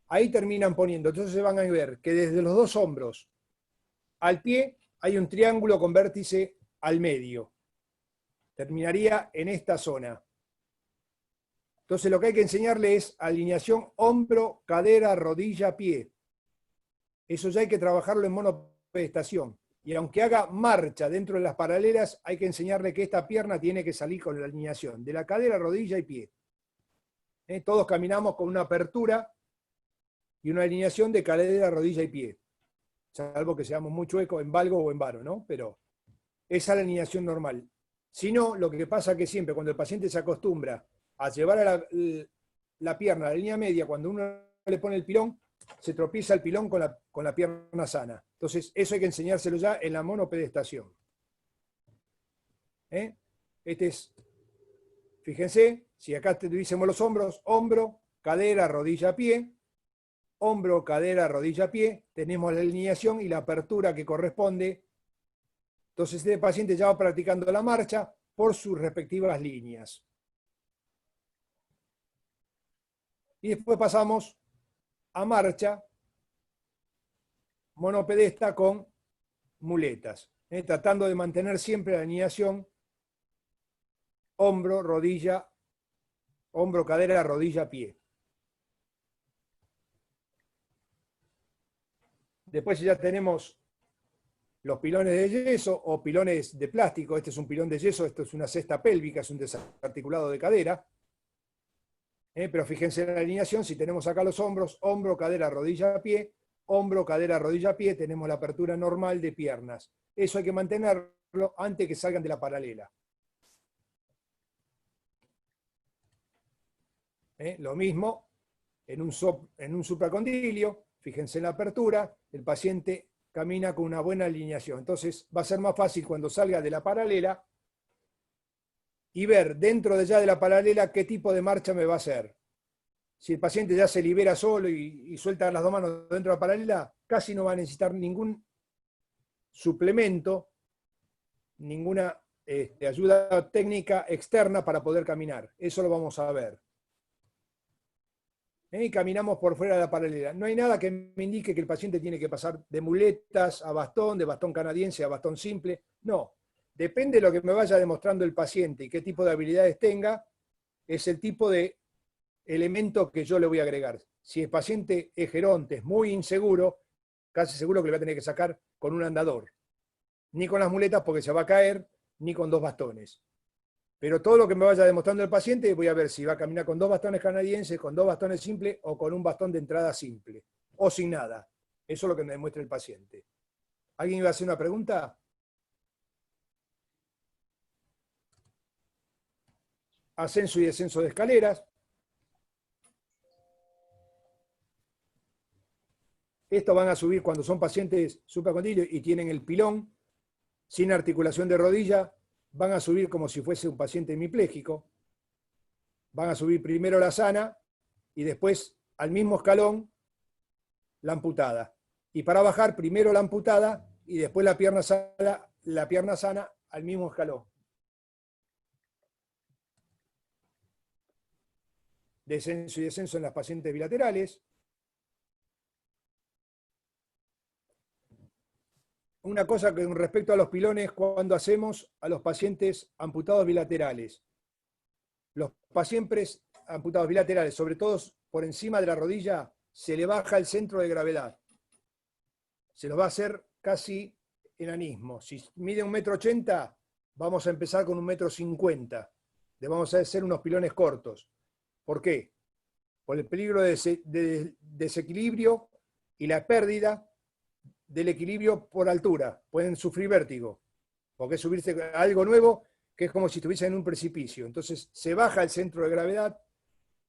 S2: Ahí terminan poniendo. Entonces van a ver que desde los dos hombros al pie hay un triángulo con vértice al medio. Terminaría en esta zona. Entonces lo que hay que enseñarle es alineación hombro, cadera, rodilla, pie. Eso ya hay que trabajarlo en monopedestación. Y aunque haga marcha dentro de las paralelas, hay que enseñarle que esta pierna tiene que salir con la alineación de la cadera, rodilla y pie. Todos caminamos con una apertura y una alineación de cadera, rodilla y pie. Salvo que seamos muy chuecos en valgo o en varo, ¿no? Pero esa es la alineación normal. Si no, lo que pasa es que siempre cuando el paciente se acostumbra a llevar a la pierna a la línea media, cuando uno le pone el pilón, se tropieza el pilón con la pierna sana. Entonces, eso hay que enseñárselo ya en la monopedestación. Este es, fíjense, si acá tuviésemos los hombros, hombro, cadera, rodilla, pie, hombro, cadera, rodilla, pie, tenemos la alineación y la apertura que corresponde. Entonces, este paciente ya va practicando la marcha por sus respectivas líneas. Y después pasamos a marcha monopedesta con muletas, tratando de mantener siempre la alineación hombro, rodilla, hombro, cadera, rodilla, pie. Después ya tenemos los pilones de yeso o pilones de plástico. Este es un pilón de yeso, esto es una cesta pélvica, es un desarticulado de cadera. Pero fíjense en la alineación, si tenemos acá los hombros, hombro, cadera, rodilla, pie, hombro, cadera, rodilla, pie, tenemos la apertura normal de piernas. Eso hay que mantenerlo antes que salgan de la paralela. Lo mismo en un supracondilio, fíjense en la apertura, el paciente camina con una buena alineación. Entonces va a ser más fácil cuando salga de la paralela y ver dentro de ya de la paralela qué tipo de marcha me va a hacer. Si el paciente ya se libera solo y suelta las dos manos dentro de la paralela, casi no va a necesitar ningún suplemento, ninguna ayuda técnica externa para poder caminar. Eso lo vamos a ver. Y caminamos por fuera de la paralela. No hay nada que me indique que el paciente tiene que pasar de muletas a bastón, de bastón canadiense a bastón simple. No. Depende de lo que me vaya demostrando el paciente y qué tipo de habilidades tenga, es el tipo de elemento que yo le voy a agregar. Si el paciente es geronte, es muy inseguro, casi seguro que le va a tener que sacar con un andador. Ni con las muletas porque se va a caer, ni con dos bastones. Pero todo lo que me vaya demostrando el paciente, voy a ver si va a caminar con dos bastones canadienses, con dos bastones simples o con un bastón de entrada simple. O sin nada. Eso es lo que me demuestra el paciente. ¿Alguien iba a hacer una pregunta? Ascenso y descenso de escaleras. Estos van a subir cuando son pacientes supracondylios y tienen el pilón sin articulación de rodilla, van a subir como si fuese un paciente hemipléjico. Van a subir primero la sana y después al mismo escalón la amputada. Y para bajar primero la amputada y después la pierna sana al mismo escalón. Descenso y descenso en las pacientes bilaterales. Una cosa con respecto a los pilones, cuando hacemos a los pacientes amputados bilaterales. Los pacientes amputados bilaterales, sobre todo por encima de la rodilla, se le baja el centro de gravedad. Se los va a hacer casi enanismo. Si mide 1,80 m, vamos a empezar con 1,50 m. Le vamos a hacer unos pilones cortos. ¿Por qué? Por el peligro de desequilibrio y la pérdida del equilibrio por altura. Pueden sufrir vértigo, porque es subirse a algo nuevo que es como si estuviesen en un precipicio. Entonces se baja el centro de gravedad,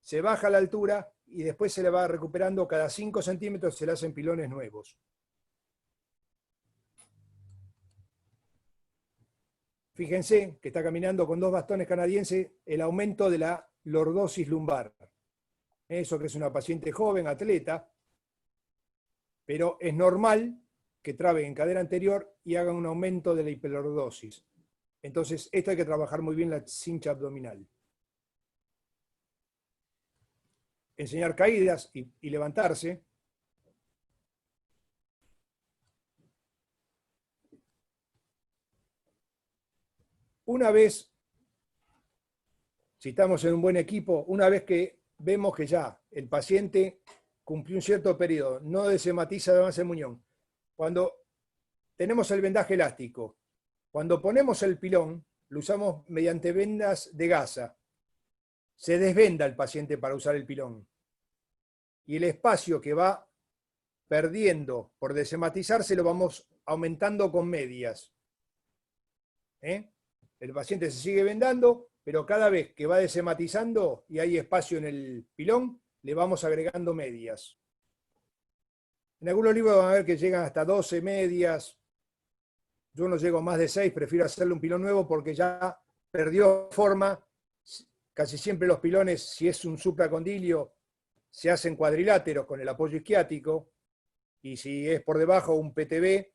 S2: se baja la altura y después se le va recuperando cada 5 centímetros, se le hacen pilones nuevos. Fíjense que está caminando con dos bastones canadienses el aumento de la lordosis lumbar. Eso que es una paciente joven, atleta, pero es normal que trabe en cadera anterior y haga un aumento de la hiperlordosis. Entonces, esto hay que trabajar muy bien la cincha abdominal. Enseñar caídas y levantarse. Una vez, si estamos en un buen equipo, una vez que vemos que ya el paciente cumplió un cierto periodo, no desematiza de avance el muñón. Cuando tenemos el vendaje elástico, cuando ponemos el pilón, lo usamos mediante vendas de gasa. Se desvenda el paciente para usar el pilón. Y el espacio que va perdiendo por desematizarse lo vamos aumentando con medias. El paciente se sigue vendando, pero cada vez que va desematizando y hay espacio en el pilón, le vamos agregando medias. En algunos libros van a ver que llegan hasta 12 medias. Yo no llego a más de 6, prefiero hacerle un pilón nuevo porque ya perdió forma. Casi siempre los pilones, si es un supracondilio, se hacen cuadriláteros con el apoyo isquiático, y si es por debajo un PTB,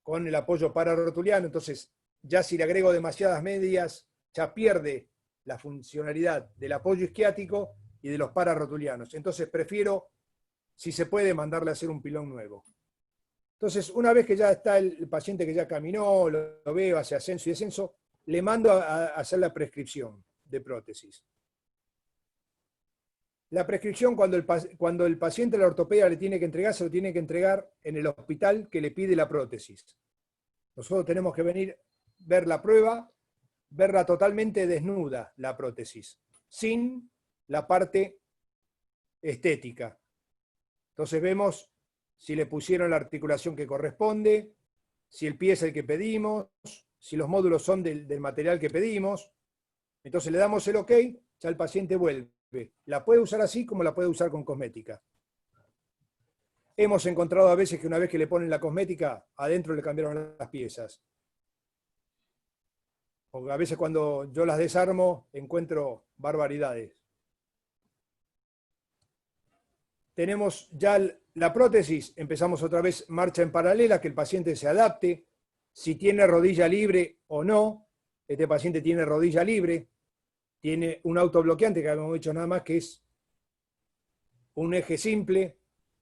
S2: con el apoyo pararotuliano. Entonces, ya si le agrego demasiadas medias, ya pierde la funcionalidad del apoyo isquiático y de los pararotulianos. Entonces prefiero, si se puede, mandarle a hacer un pilón nuevo. Entonces, una vez que ya está el paciente que ya caminó, lo veo, hace ascenso y descenso, le mando a hacer la prescripción de prótesis. La prescripción, cuando el paciente a la ortopedia le tiene que entregar, se lo tiene que entregar en el hospital que le pide la prótesis. Nosotros tenemos que venir, ver la prueba, verla totalmente desnuda, la prótesis, sin la parte estética. Entonces vemos si le pusieron la articulación que corresponde, si el pie es el que pedimos, si los módulos son del material que pedimos. Entonces le damos el OK, ya el paciente vuelve. La puede usar así como la puede usar con cosmética. Hemos encontrado a veces que una vez que le ponen la cosmética, adentro le cambiaron las piezas. Porque a veces cuando yo las desarmo, encuentro barbaridades. Tenemos ya la prótesis, empezamos otra vez marcha en paralela, que el paciente se adapte, si tiene rodilla libre o no. Este paciente tiene rodilla libre, tiene un autobloqueante, que habíamos dicho nada más, que es un eje simple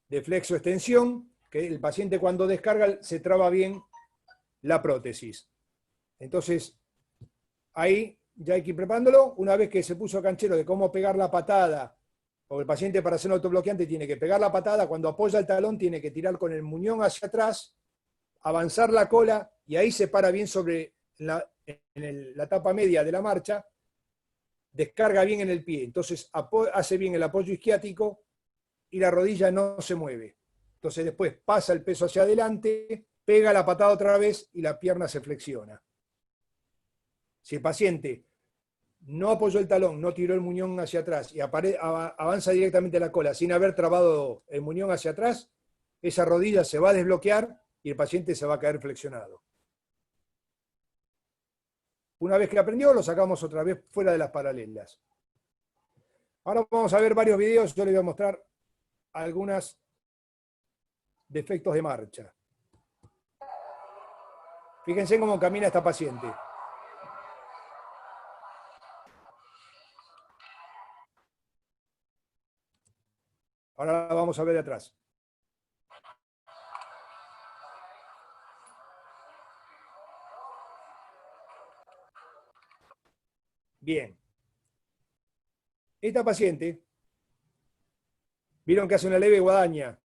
S2: de flexo-extensión, que el paciente cuando descarga se traba bien la prótesis. Entonces, ahí ya hay que ir preparándolo. Una vez que se puso canchero de cómo pegar la patada, porque el paciente para hacer un autobloqueante tiene que pegar la patada, cuando apoya el talón tiene que tirar con el muñón hacia atrás, avanzar la cola, y ahí se para bien sobre la tapa media de la marcha, descarga bien en el pie, entonces hace bien el apoyo isquiático y la rodilla no se mueve. Entonces después pasa el peso hacia adelante, pega la patada otra vez y la pierna se flexiona. Si el paciente no apoyó el talón, no tiró el muñón hacia atrás y avanza directamente la cola sin haber trabado el muñón hacia atrás, esa rodilla se va a desbloquear y el paciente se va a caer flexionado. Una vez que aprendió, lo sacamos otra vez fuera de las paralelas. Ahora vamos a ver varios videos, yo les voy a mostrar algunos defectos de marcha. Fíjense cómo camina esta paciente. Ahora la vamos a ver de atrás. Bien. Esta paciente, vieron que hace una leve guadaña.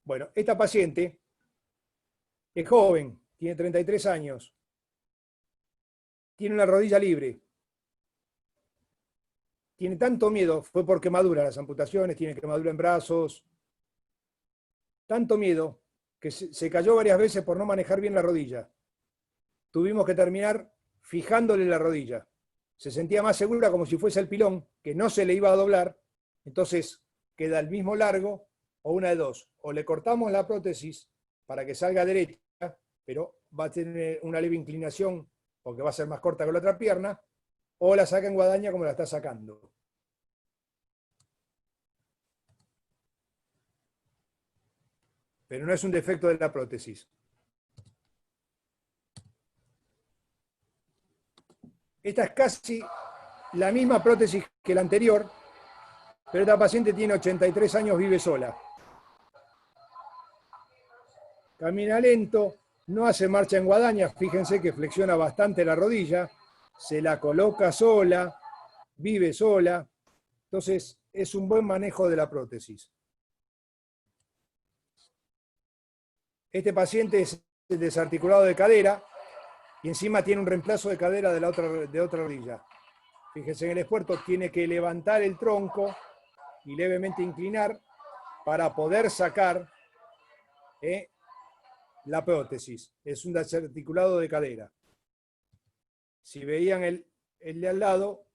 S2: Bueno, esta paciente es joven, tiene 33 años, tiene una rodilla libre, tiene tanto miedo, fue por quemadura las amputaciones, tiene quemadura en brazos, tanto miedo que se cayó varias veces por no manejar bien la rodilla. Tuvimos que terminar fijándole la rodilla. Se sentía más segura como si fuese el pilón, que no se le iba a doblar, entonces queda el mismo largo, o una de dos. O le cortamos la prótesis para que salga derecha, pero va a tener una leve inclinación porque va a ser más corta que la otra pierna, o la saca en guadaña como la está sacando. Pero no es un defecto de la prótesis. Esta es casi la misma prótesis que la anterior, pero esta paciente tiene 83 años, vive sola. Camina lento, no hace marcha en guadaña, fíjense que flexiona bastante la rodilla, se la coloca sola, vive sola, entonces es un buen manejo de la prótesis. Este paciente es desarticulado de cadera y encima tiene un reemplazo de cadera de otra rodilla. Fíjense en el esfuerzo, tiene que levantar el tronco y levemente inclinar para poder sacar la prótesis. Es un desarticulado de cadera. Si veían el de al lado,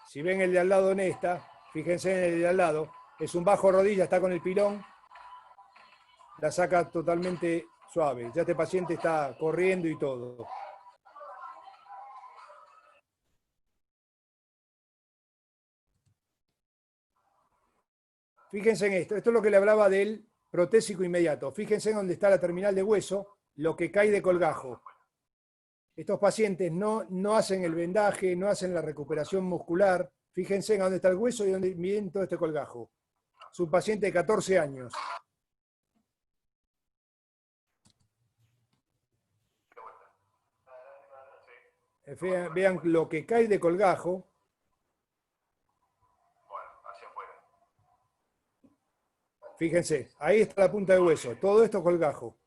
S2: si ven el de al lado en esta, fíjense en el de al lado, es un bajo rodilla, está con el pilón, la saca totalmente suave. Ya este paciente está corriendo y todo. Fíjense en esto. Esto es lo que le hablaba del protésico inmediato. Fíjense en dónde está la terminal de hueso, lo que cae de colgajo. Estos pacientes no hacen el vendaje, no hacen la recuperación muscular. Fíjense en dónde está el hueso y dónde miden todo este colgajo. Es un paciente de 14 años. Vean lo que cae de colgajo. Fíjense, ahí está la punta de hueso, todo esto colgajo.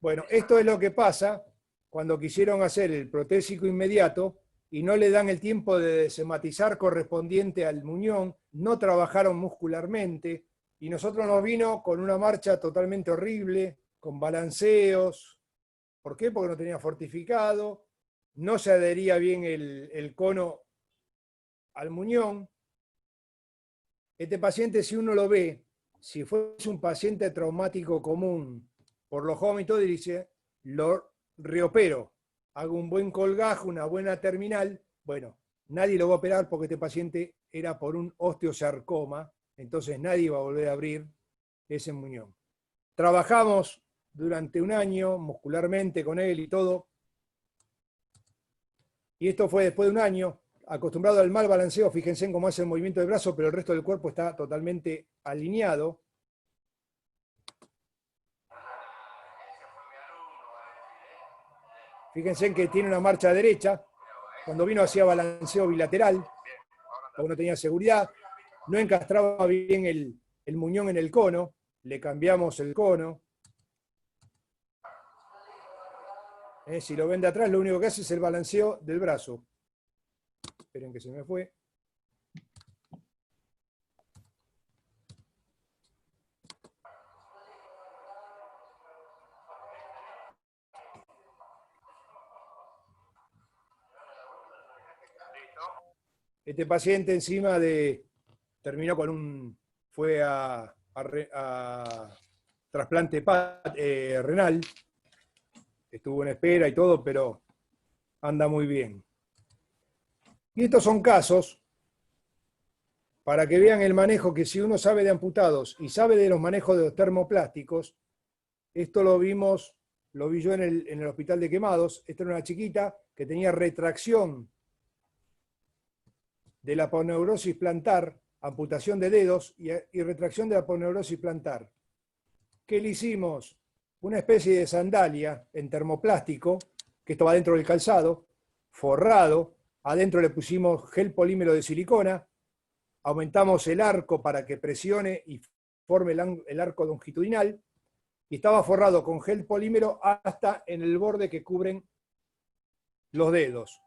S2: Bueno, esto es lo que pasa cuando quisieron hacer el protésico inmediato y no le dan el tiempo de desematizar correspondiente al muñón, no trabajaron muscularmente, y nosotros nos vino con una marcha totalmente horrible, con balanceos. ¿Por qué? Porque no tenía fortificado, no se adhería bien el cono al muñón, Este paciente, si uno lo ve, si fuese un paciente traumático común, por lo joven y todo, dice, lo reopero, hago un buen colgajo, una buena terminal. Bueno, nadie lo va a operar porque este paciente era por un osteosarcoma, entonces nadie va a volver a abrir ese muñón. Trabajamos durante un año muscularmente con él y todo, y esto fue después de un año. Acostumbrado al mal balanceo, fíjense en cómo hace el movimiento del brazo, pero el resto del cuerpo está totalmente alineado. Fíjense en que tiene una marcha derecha. Cuando vino hacía balanceo bilateral, porque no tenía seguridad. No encastraba bien el muñón en el cono. Le cambiamos el cono. Si lo ven de atrás, lo único que hace es el balanceo del brazo. Esperen que se me fue. Este paciente encima terminó con fue a trasplante renal. Estuvo en espera y todo, pero anda muy bien. Y estos son casos para que vean el manejo, que si uno sabe de amputados y sabe de los manejos de los termoplásticos, esto lo vi yo en el hospital de Quemados. Esta era una chiquita que tenía retracción de la aponeurosis plantar, amputación de dedos y retracción de la aponeurosis plantar. ¿Qué le hicimos? Una especie de sandalia en termoplástico, que esto va dentro del calzado, forrado. Adentro le pusimos gel polímero de silicona, aumentamos el arco para que presione y forme el arco longitudinal, y estaba forrado con gel polímero hasta en el borde que cubren los dedos.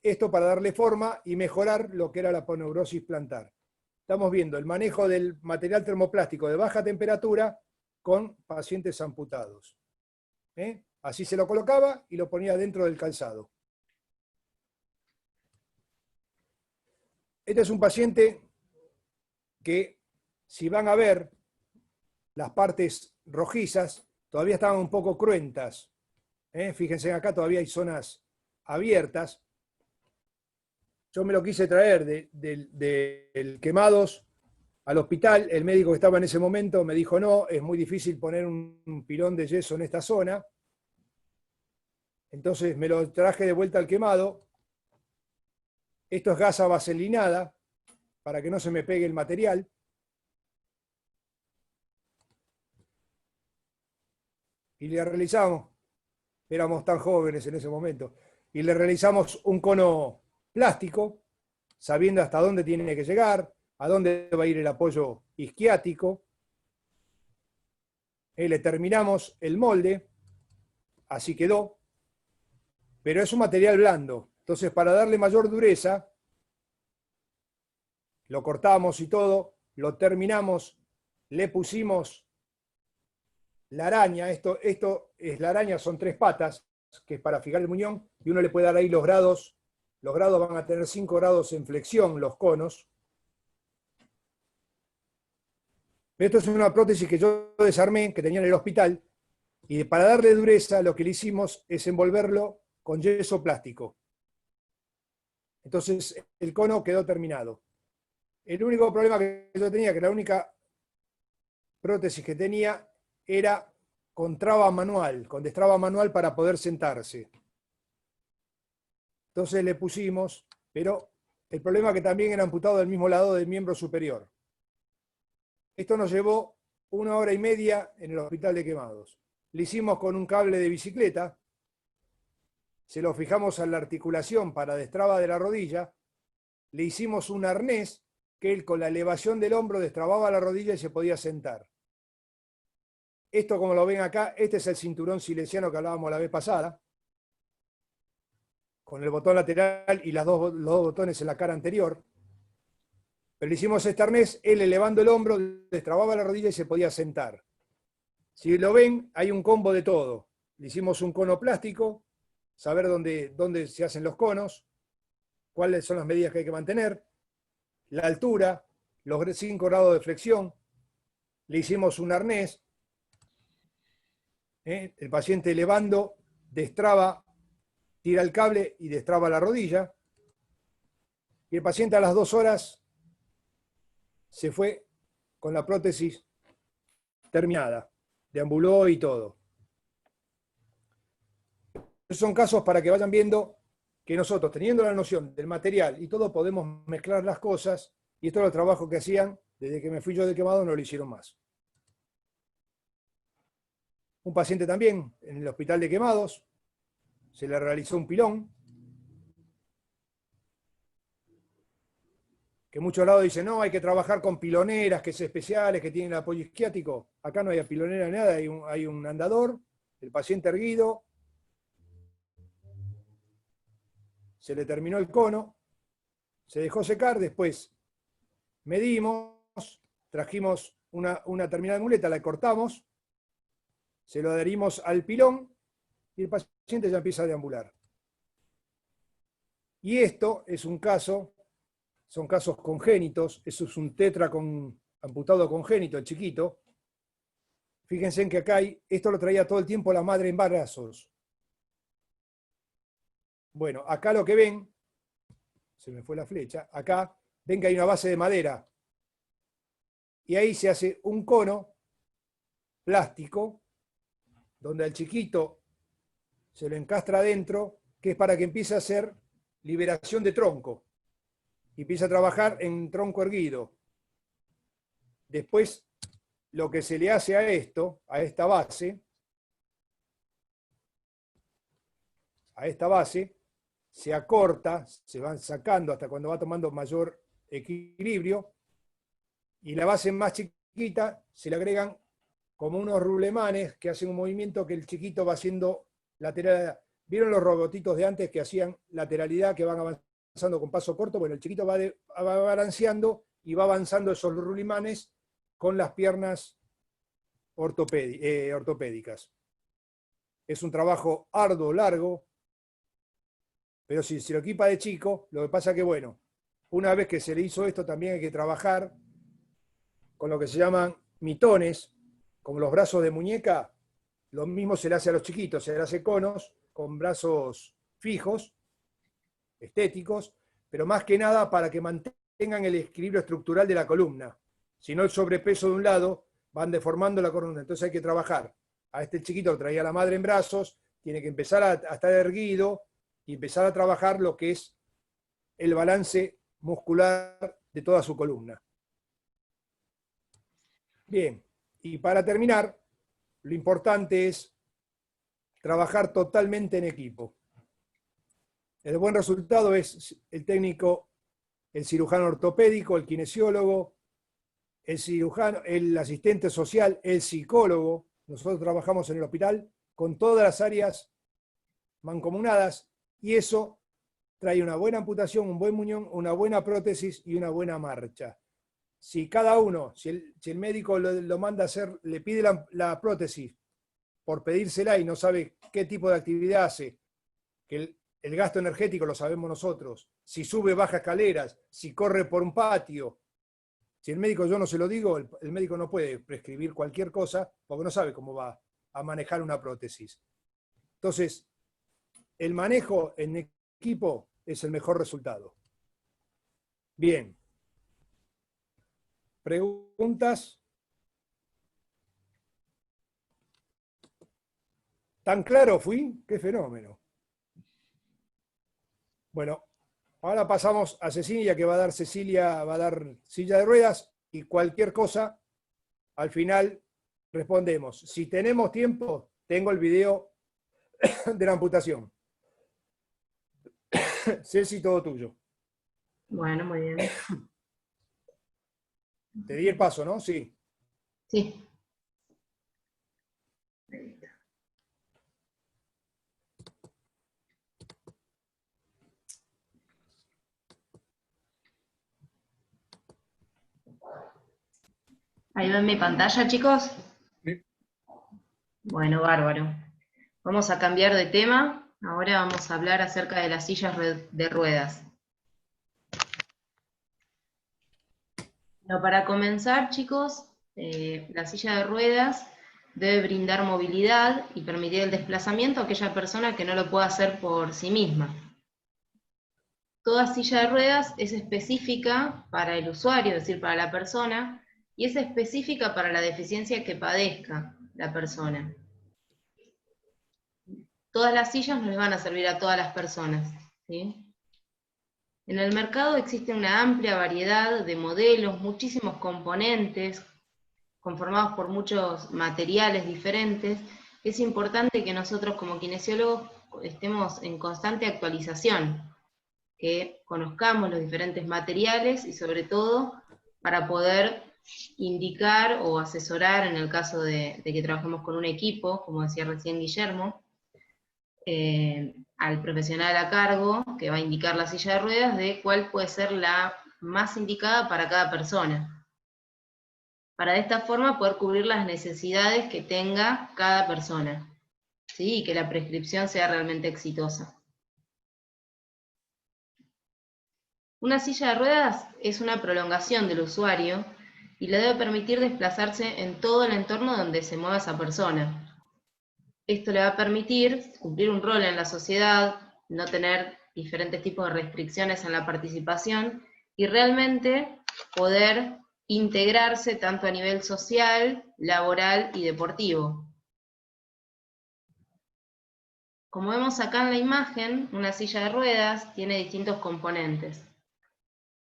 S2: Esto para darle forma y mejorar lo que era la aponeurosis plantar. Estamos viendo el manejo del material termoplástico de baja temperatura con pacientes amputados. Así se lo colocaba y lo ponía dentro del calzado. Este es un paciente que, si van a ver, las partes rojizas todavía estaban un poco cruentas. Fíjense acá, todavía hay zonas abiertas. Yo me lo quise traer del Quemados al hospital. El médico que estaba en ese momento me dijo, no, es muy difícil poner un pilón de yeso en esta zona. Entonces me lo traje de vuelta al Quemado. Esto es gasa vaselinada, para que no se me pegue el material. Y le realizamos, éramos tan jóvenes en ese momento, y le realizamos un cono plástico, sabiendo hasta dónde tiene que llegar, a dónde va a ir el apoyo isquiático. Le terminamos el molde, así quedó, pero es un material blando. Entonces, para darle mayor dureza, lo cortamos y todo, lo terminamos, le pusimos la araña. Esto es la araña, son 3 patas, que es para fijar el muñón, y uno le puede dar ahí los grados. Los grados van a tener 5 grados en flexión, los conos. Esto es una prótesis que yo desarmé, que tenía en el hospital, y para darle dureza, lo que le hicimos es envolverlo con yeso plástico. Entonces, el cono quedó terminado. El único problema que yo tenía, que la única prótesis que tenía, era con traba manual, con destraba manual para poder sentarse. Entonces le pusimos, pero el problema es que también era amputado del mismo lado del miembro superior. Esto nos llevó 1 hora y media en el hospital de Quemados. Le hicimos con un cable de bicicleta, se lo fijamos a la articulación para destraba de la rodilla, le hicimos un arnés que él con la elevación del hombro destrababa la rodilla y se podía sentar. Esto, como lo ven acá, este es el cinturón silesiano que hablábamos la vez pasada, con el botón lateral y los dos botones en la cara anterior. Pero le hicimos este arnés, él elevando el hombro, destrababa la rodilla y se podía sentar. Si lo ven, hay un combo de todo. Le hicimos un cono plástico, saber dónde se hacen los conos, cuáles son las medidas que hay que mantener, la altura, los 5 grados de flexión, le hicimos un arnés, el paciente elevando, destraba, tira el cable y destraba la rodilla, y el paciente a las 2 horas se fue con la prótesis terminada, deambuló y todo. Esos son casos para que vayan viendo que nosotros, teniendo la noción del material y todo, podemos mezclar las cosas, y esto era el trabajo que hacían desde que me fui yo de Quemado, no lo hicieron más. Un paciente también en el hospital de Quemados, se le realizó un pilón, que muchos lados dicen, no, hay que trabajar con piloneras, que es especiales, que tienen apoyo isquiático. Acá no hay pilonera ni nada, hay un andador, el paciente erguido, se le terminó el cono, se dejó secar, después medimos, trajimos una terminal de muleta, la cortamos, se lo adherimos al pilón y el paciente ya empieza a deambular. Y esto es un caso, son casos congénitos, eso es un tetra amputado congénito, el chiquito. Fíjense en que acá esto lo traía todo el tiempo la madre en brazos. Bueno, acá lo que ven, se me fue la flecha, acá ven que hay una base de madera. Y ahí se hace un cono plástico, donde al chiquito se lo encastra adentro, que es para que empiece a hacer liberación de tronco. Y empieza a trabajar en tronco erguido. Después, lo que se le hace a esto, a esta base, se acorta, se van sacando hasta cuando va tomando mayor equilibrio, y la base más chiquita se le agregan como unos rulemanes que hacen un movimiento que el chiquito va haciendo lateral. ¿Vieron los robotitos de antes que hacían lateralidad, que van avanzando con paso corto? Bueno, el chiquito va balanceando y va avanzando esos rulemanes con las piernas ortopédicas. Es un trabajo arduo, largo, pero si se lo equipa de chico, lo que pasa es que, bueno, una vez que se le hizo esto, también hay que trabajar con lo que se llaman mitones, como los brazos de muñeca. Lo mismo se le hace a los chiquitos, se le hace conos con brazos fijos, estéticos, pero más que nada para que mantengan el equilibrio estructural de la columna. Si no, el sobrepeso de un lado van deformando la columna. Entonces hay que trabajar. A este chiquito lo traía la madre en brazos, tiene que empezar a estar erguido y empezar a trabajar lo que es el balance muscular de toda su columna. Bien, y para terminar, lo importante es trabajar totalmente en equipo. El buen resultado es el técnico, el cirujano ortopédico, el kinesiólogo, el cirujano, el asistente social, el psicólogo. Nosotros trabajamos en el hospital con todas las áreas mancomunadas, y eso trae una buena amputación, un buen muñón, una buena prótesis y una buena marcha. Si cada uno, si el médico lo manda a hacer, le pide la prótesis por pedírsela y no sabe qué tipo de actividad hace, que el gasto energético lo sabemos nosotros, si sube, baja escaleras, si corre por un patio, si el médico yo no se lo digo, el médico no puede prescribir cualquier cosa porque no sabe cómo va a manejar una prótesis. Entonces, el manejo en equipo es el mejor resultado. Bien. ¿Preguntas? ¿Tan claro fui? ¡Qué fenómeno! Bueno, ahora pasamos a Cecilia, que va a dar silla de ruedas, y cualquier cosa, al final respondemos. Si tenemos tiempo, tengo el video de la amputación. Ceci, todo tuyo.
S1: Bueno, muy bien.
S2: Te di el paso, ¿no? Sí.
S1: Sí. ¿Ahí ven mi pantalla, chicos?
S9: Sí.
S1: Bueno, bárbaro. Vamos a cambiar de tema. Ahora vamos a hablar acerca de las sillas de ruedas. Pero para comenzar, chicos, la silla de ruedas debe brindar movilidad y permitir el desplazamiento a aquella persona que no lo pueda hacer por sí misma. Toda silla de ruedas es específica para el usuario, es decir, para la persona, y es específica para la deficiencia que padezca la persona. Todas las sillas no les van a servir a todas las personas, ¿sí? En el mercado existe una amplia variedad de modelos, muchísimos componentes, conformados por muchos materiales diferentes. Es importante que nosotros como kinesiólogos estemos en constante actualización, que conozcamos los diferentes materiales y sobre todo para poder indicar o asesorar en el caso de que trabajemos con un equipo, como decía recién Guillermo, al profesional a cargo que va a indicar la silla de ruedas de cuál puede ser la más indicada para cada persona. Para de esta forma poder cubrir las necesidades que tenga cada persona, ¿sí? Y que la prescripción sea realmente exitosa. Una silla de ruedas es una prolongación del usuario y le debe permitir desplazarse en todo el entorno donde se mueva esa persona. Esto le va a permitir cumplir un rol en la sociedad, no tener diferentes tipos de restricciones en la participación y realmente poder integrarse tanto a nivel social, laboral y deportivo. Como vemos acá en la imagen, una silla de ruedas tiene distintos componentes.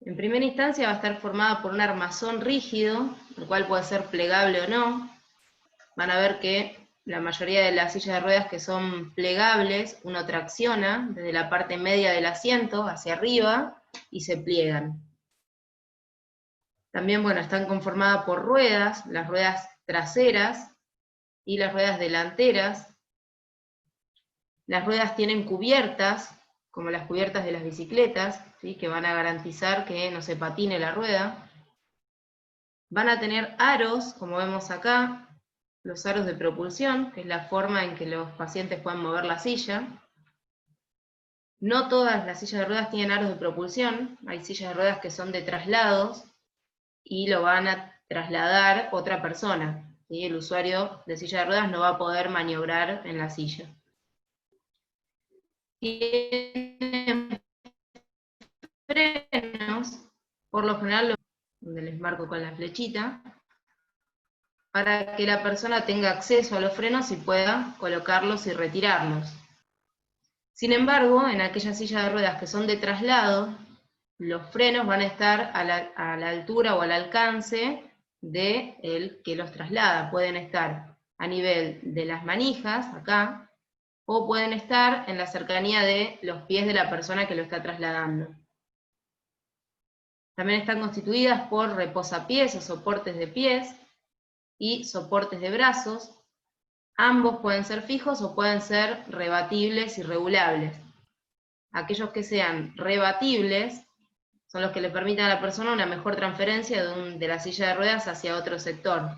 S1: En primera instancia va a estar formada por un armazón rígido, el cual puede ser plegable o no. Van a ver que la mayoría de las sillas de ruedas que son plegables, uno tracciona desde la parte media del asiento hacia arriba y se pliegan. También, bueno, están conformadas por ruedas, las ruedas traseras y las ruedas delanteras. Las ruedas tienen cubiertas, como las cubiertas de las bicicletas, ¿sí? Que van a garantizar que no se patine la rueda. Van a tener aros, como vemos acá, los aros de propulsión, que es la forma en que los pacientes pueden mover la silla. No todas las sillas de ruedas tienen aros de propulsión, hay sillas de ruedas que son de traslados, y lo van a trasladar otra persona, ¿sí? El usuario de silla de ruedas no va a poder maniobrar en la silla. Tienen frenos, por lo general, donde les marco con la flechita, para que la persona tenga acceso a los frenos y pueda colocarlos y retirarlos. Sin embargo, en aquellas sillas de ruedas que son de traslado, los frenos van a estar a la altura o al alcance de el que los traslada. Pueden estar a nivel de las manijas, acá, o pueden estar en la cercanía de los pies de la persona que lo está trasladando. También están constituidas por reposapiés o soportes de pies, y soportes de brazos. Ambos pueden ser fijos o pueden ser rebatibles y regulables. Aquellos que sean rebatibles son los que le permitan a la persona una mejor transferencia de la silla de ruedas hacia otro sector.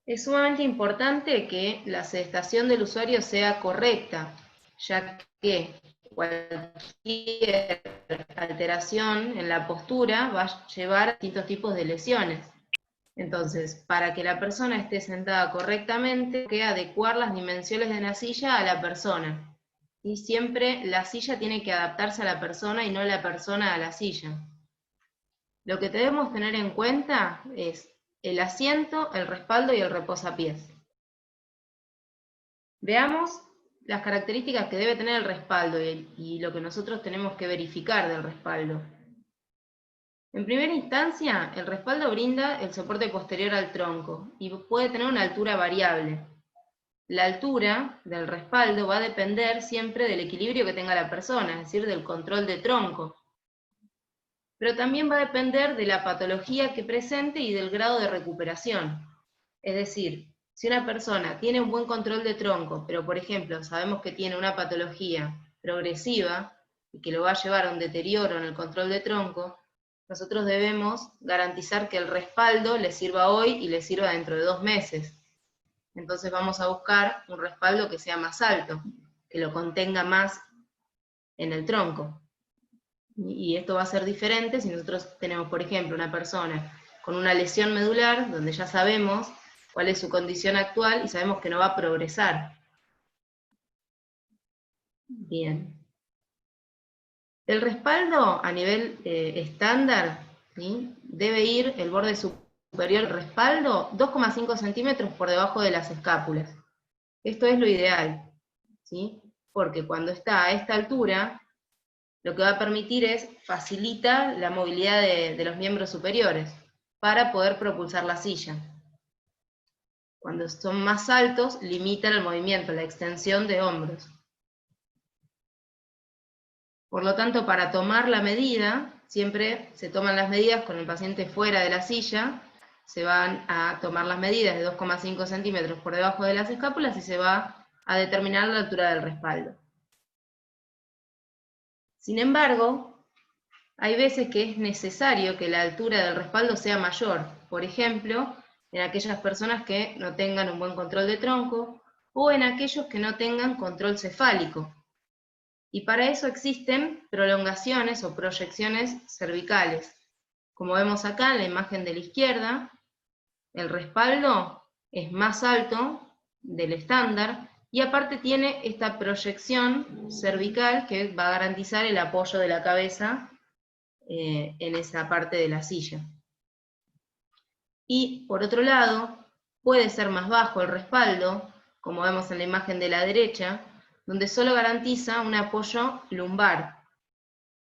S1: Es sumamente importante que la sedestación del usuario sea correcta, ya que cualquier alteración en la postura va a llevar a distintos tipos de lesiones. Entonces, para que la persona esté sentada correctamente, hay que adecuar las dimensiones de la silla a la persona. Y siempre la silla tiene que adaptarse a la persona y no la persona a la silla. Lo que debemos tener en cuenta es el asiento, el respaldo y el reposapiés. Veamos las características que debe tener el respaldo y lo que nosotros tenemos que verificar del respaldo. En primera instancia, el respaldo brinda el soporte posterior al tronco y puede tener una altura variable. La altura del respaldo va a depender siempre del equilibrio que tenga la persona, es decir, del control de tronco. Pero también va a depender de la patología que presente y del grado de recuperación. Es decir, si una persona tiene un buen control de tronco, pero por ejemplo sabemos que tiene una patología progresiva y que lo va a llevar a un deterioro en el control de tronco, nosotros debemos garantizar que el respaldo le sirva hoy y le sirva dentro de 2 meses. Entonces vamos a buscar un respaldo que sea más alto, que lo contenga más en el tronco. Y esto va a ser diferente si nosotros tenemos, por ejemplo, una persona con una lesión medular, donde ya sabemos cuál es su condición actual y sabemos que no va a progresar. Bien. El respaldo a nivel estándar, ¿sí?, debe ir el borde superior del respaldo 2,5 centímetros por debajo de las escápulas. Esto es lo ideal, ¿sí? Porque cuando está a esta altura, lo que va a permitir es facilitar la movilidad de los miembros superiores para poder propulsar la silla. Cuando son más altos, limitan el movimiento, la extensión de hombros. Por lo tanto, para tomar la medida, siempre se toman las medidas con el paciente fuera de la silla, se van a tomar las medidas de 2,5 centímetros por debajo de las escápulas y se va a determinar la altura del respaldo. Sin embargo, hay veces que es necesario que la altura del respaldo sea mayor, por ejemplo, en aquellas personas que no tengan un buen control de tronco o en aquellos que no tengan control cefálico. Y para eso existen prolongaciones o proyecciones cervicales. Como vemos acá en la imagen de la izquierda, el respaldo es más alto del estándar y aparte tiene esta proyección cervical que va a garantizar el apoyo de la cabeza en esa parte de la silla. Y por otro lado, puede ser más bajo el respaldo, como vemos en la imagen de la derecha, donde solo garantiza un apoyo lumbar.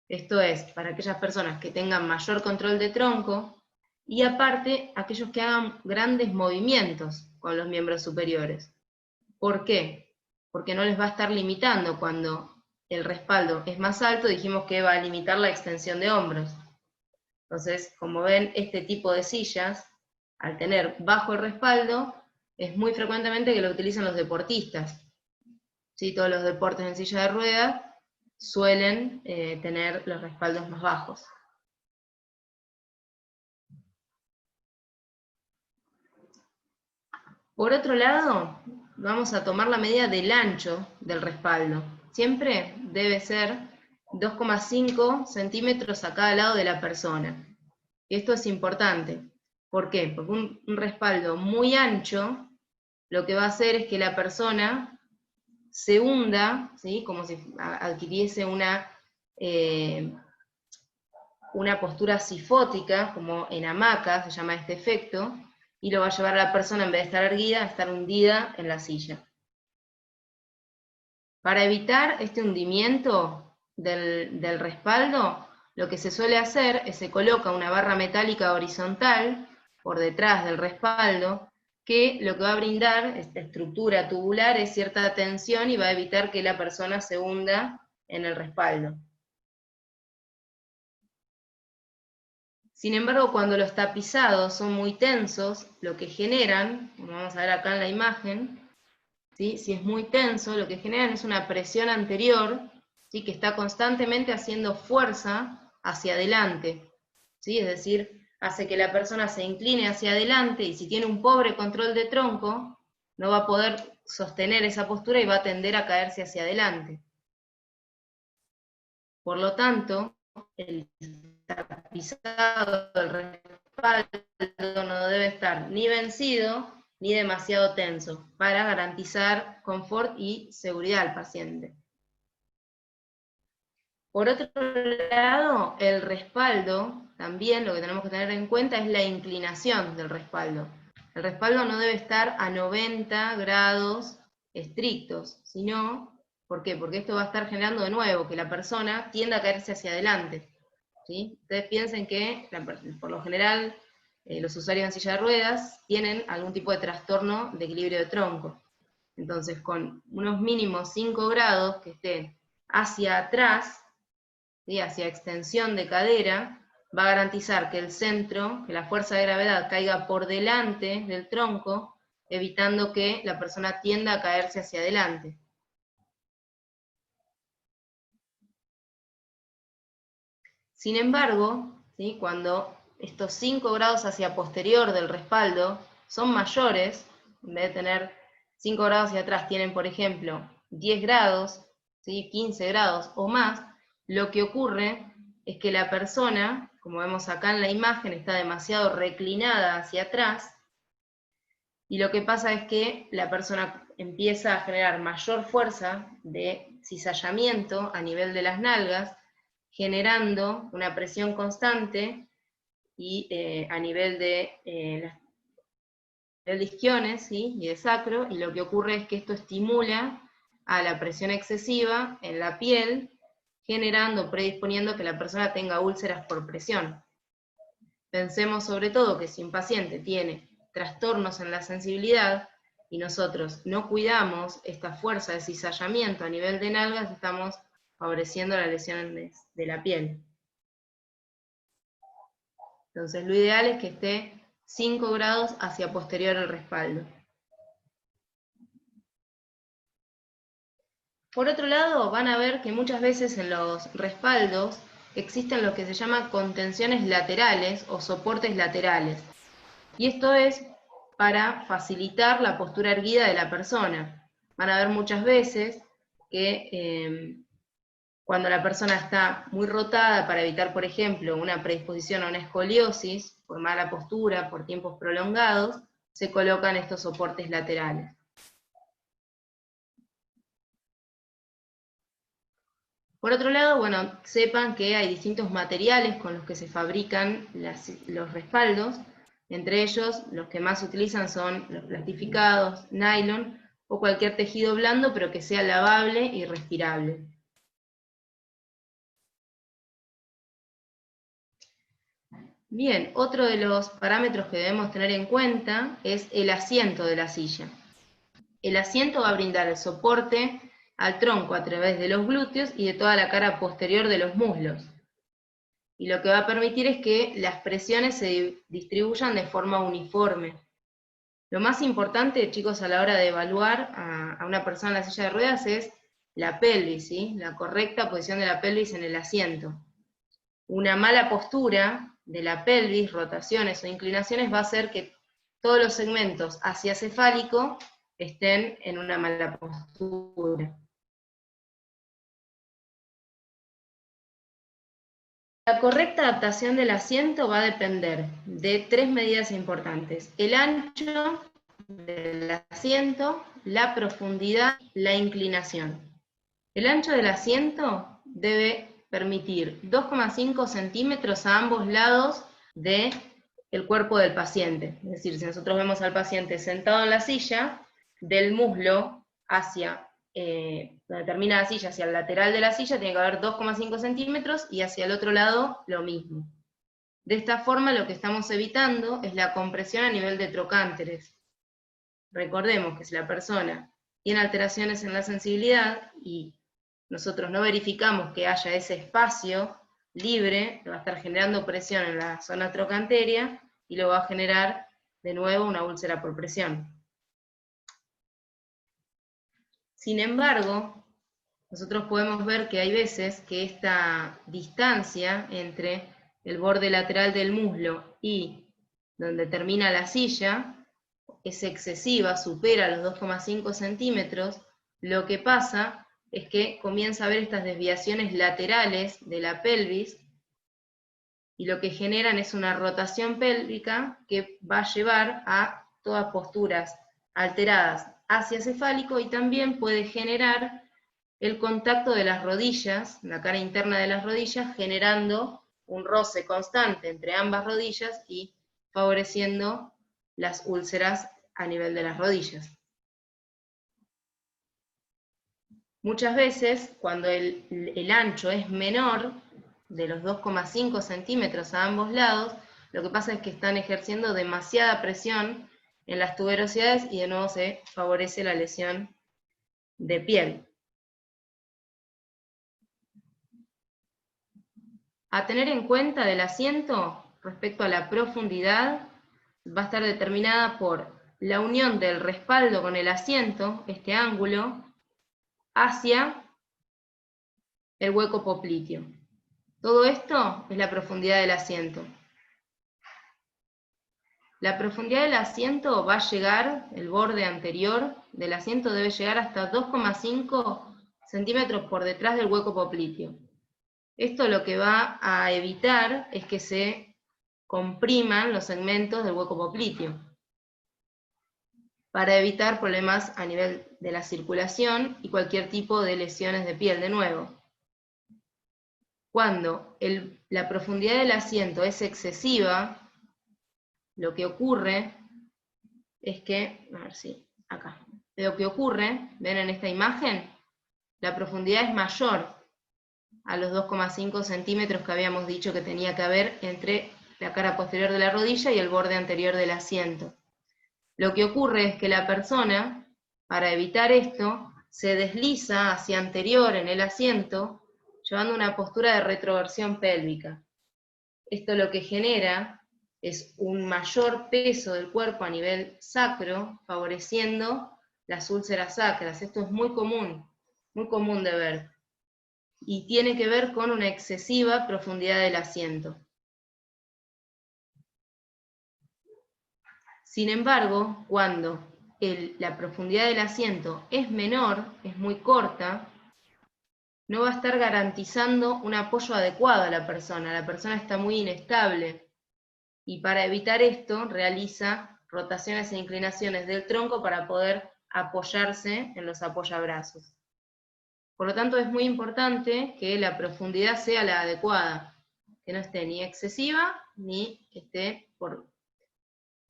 S1: Esto es, para aquellas personas que tengan mayor control de tronco, y aparte, aquellos que hagan grandes movimientos con los miembros superiores. ¿Por qué? Porque no les va a estar limitando cuando el respaldo es más alto, dijimos que va a limitar la extensión de hombros. Entonces, como ven, este tipo de sillas, al tener bajo el respaldo, es muy frecuentemente que lo utilizan los deportistas. ¿Sí? Todos los deportes en silla de ruedas suelen tener los respaldos más bajos. Por otro lado, vamos a tomar la medida del ancho del respaldo. Siempre debe ser 2,5 centímetros a cada lado de la persona. Y esto es importante. ¿Por qué? Porque un respaldo muy ancho lo que va a hacer es que la persona se hunda, ¿sí?, como si adquiriese una postura sifótica, como en hamaca, se llama este efecto, y lo va a llevar a la persona, en vez de estar erguida, a estar hundida en la silla. Para evitar este hundimiento del respaldo, lo que se suele hacer es se coloca una barra metálica horizontal por detrás del respaldo, que lo que va a brindar, esta estructura tubular, es cierta tensión y va a evitar que la persona se hunda en el respaldo. Sin embargo, cuando los tapizados son muy tensos, lo que generan, como vamos a ver acá en la imagen, ¿sí?, si es muy tenso, lo que generan es una presión anterior, ¿sí?, que está constantemente haciendo fuerza hacia adelante, ¿sí?, es decir, hace que la persona se incline hacia adelante, y si tiene un pobre control de tronco, no va a poder sostener esa postura y va a tender a caerse hacia adelante. Por lo tanto, el tapizado del respaldo no debe estar ni vencido ni demasiado tenso, para garantizar confort y seguridad al paciente. Por otro lado, el respaldo, también lo que tenemos que tener en cuenta es la inclinación del respaldo. El respaldo no debe estar a 90 grados estrictos, sino, ¿por qué? Porque esto va a estar generando de nuevo que la persona tienda a caerse hacia adelante, ¿sí? Ustedes piensen que, por lo general, los usuarios en silla de ruedas tienen algún tipo de trastorno de equilibrio de tronco. Entonces, con unos mínimos 5 grados que estén hacia atrás, ¿sí?, hacia extensión de cadera, va a garantizar que el centro, que la fuerza de gravedad caiga por delante del tronco, evitando que la persona tienda a caerse hacia adelante. Sin embargo, ¿sí?, cuando estos 5 grados hacia posterior del respaldo son mayores, en vez de tener 5 grados hacia atrás, tienen, por ejemplo, 10 grados, ¿sí?, 15 grados o más, lo que ocurre es que la persona, como vemos acá en la imagen, está demasiado reclinada hacia atrás, y lo que pasa es que la persona empieza a generar mayor fuerza de cizallamiento a nivel de las nalgas, generando una presión constante y a nivel de isquiones, ¿sí? Y de sacro, y lo que ocurre es que esto estimula a la presión excesiva en la piel, generando, predisponiendo que la persona tenga úlceras por presión. Pensemos sobre todo que si un paciente tiene trastornos en la sensibilidad y nosotros no cuidamos esta fuerza de cizallamiento a nivel de nalgas, estamos favoreciendo la lesión de la piel. Entonces lo ideal es que esté 5 grados hacia posterior al respaldo. Por otro lado, van a ver que muchas veces en los respaldos existen lo que se llama contenciones laterales o soportes laterales. Y esto es para facilitar la postura erguida de la persona. Van a ver muchas veces que cuando la persona está muy rotada, para evitar, por ejemplo, una predisposición a una escoliosis, por mala postura, por tiempos prolongados, se colocan estos soportes laterales. Por otro lado, bueno, sepan que hay distintos materiales con los que se fabrican los respaldos. Entre ellos, los que más se utilizan son los plastificados, nylon, o cualquier tejido blando, pero que sea lavable y respirable. Bien, otro de los parámetros que debemos tener en cuenta es el asiento de la silla. El asiento va a brindar el soporte al tronco a través de los glúteos y de toda la cara posterior de los muslos. Y lo que va a permitir es que las presiones se distribuyan de forma uniforme. Lo más importante, chicos, a la hora de evaluar a una persona en la silla de ruedas es la pelvis, ¿sí? La correcta posición de la pelvis en el asiento. Una mala postura de la pelvis, rotaciones o inclinaciones, va a hacer que todos los segmentos hacia cefálico estén en una mala postura. La correcta adaptación del asiento va a depender de 3 medidas importantes: el ancho del asiento, la profundidad, la inclinación. El ancho del asiento debe permitir 2,5 centímetros a ambos lados del cuerpo del paciente. Es decir, si nosotros vemos al paciente sentado en la silla, del muslo hacia donde termina la silla, hacia el lateral de la silla, tiene que haber 2,5 centímetros, y hacia el otro lado lo mismo. De esta forma lo que estamos evitando es la compresión a nivel de trocánteres. Recordemos que si la persona tiene alteraciones en la sensibilidad y nosotros no verificamos que haya ese espacio libre, va a estar generando presión en la zona trochanteria y lo va a generar de nuevo una úlcera por presión. Sin embargo, nosotros podemos ver que hay veces que esta distancia entre el borde lateral del muslo y donde termina la silla es excesiva, supera los 2,5 centímetros, lo que pasa es que comienza a haber estas desviaciones laterales de la pelvis, y lo que generan es una rotación pélvica que va a llevar a todas posturas alteradas hacia cefálico, y también puede generar el contacto de las rodillas, la cara interna de las rodillas, generando un roce constante entre ambas rodillas y favoreciendo las úlceras a nivel de las rodillas. Muchas veces, cuando el ancho es menor de los 2,5 centímetros a ambos lados, lo que pasa es que están ejerciendo demasiada presión en las tuberosidades y de nuevo se favorece la lesión de piel. A tener en cuenta del asiento respecto a la profundidad, va a estar determinada por la unión del respaldo con el asiento, este ángulo, hacia el hueco popliteo. Todo esto es la profundidad del asiento. La profundidad del asiento va a llegar, el borde anterior del asiento debe llegar hasta 2,5 centímetros por detrás del hueco popliteo. Esto lo que va a evitar es que se compriman los segmentos del hueco popliteo, para evitar problemas a nivel de la circulación y cualquier tipo de lesiones de piel de nuevo. Cuando la profundidad del asiento es excesiva, lo que ocurre es que, a ver si, acá, lo que ocurre, ven en esta imagen, la profundidad es mayor a los 2,5 centímetros que habíamos dicho que tenía que haber entre la cara posterior de la rodilla y el borde anterior del asiento. Lo que ocurre es que la persona, para evitar esto, se desliza hacia anterior en el asiento, llevando una postura de retroversión pélvica. Esto lo que genera es un mayor peso del cuerpo a nivel sacro, favoreciendo las úlceras sacras. Esto es muy común de ver. Y tiene que ver con una excesiva profundidad del asiento. Sin embargo, cuando la profundidad del asiento es menor, es muy corta, no va a estar garantizando un apoyo adecuado a la persona está muy inestable, y para evitar esto realiza rotaciones e inclinaciones del tronco para poder apoyarse en los apoyabrazos. Por lo tanto, es muy importante que la profundidad sea la adecuada, que no esté ni excesiva ni esté por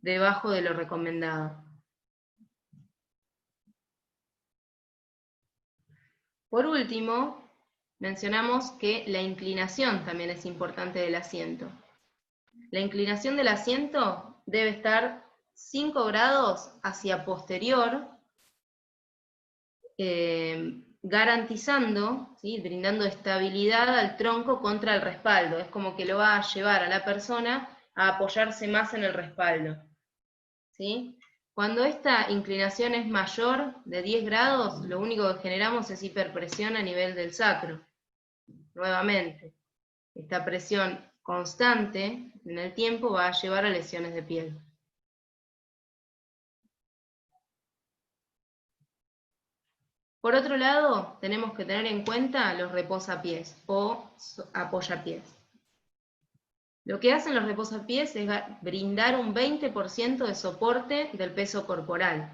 S1: debajo de lo recomendado. Por último, mencionamos que la inclinación también es importante del asiento. La inclinación del asiento debe estar 5 grados hacia posterior, garantizando, ¿sí?, brindando estabilidad al tronco contra el respaldo. Es como que lo va a llevar a la persona a apoyarse más en el respaldo, ¿sí? Cuando esta inclinación es mayor de 10 grados, lo único que generamos es hiperpresión a nivel del sacro. Nuevamente, esta presión constante en el tiempo va a llevar a lesiones de piel. Por otro lado, tenemos que tener en cuenta los reposapiés o apoyapiés. Lo que hacen los reposapiés es brindar un 20% de soporte del peso corporal.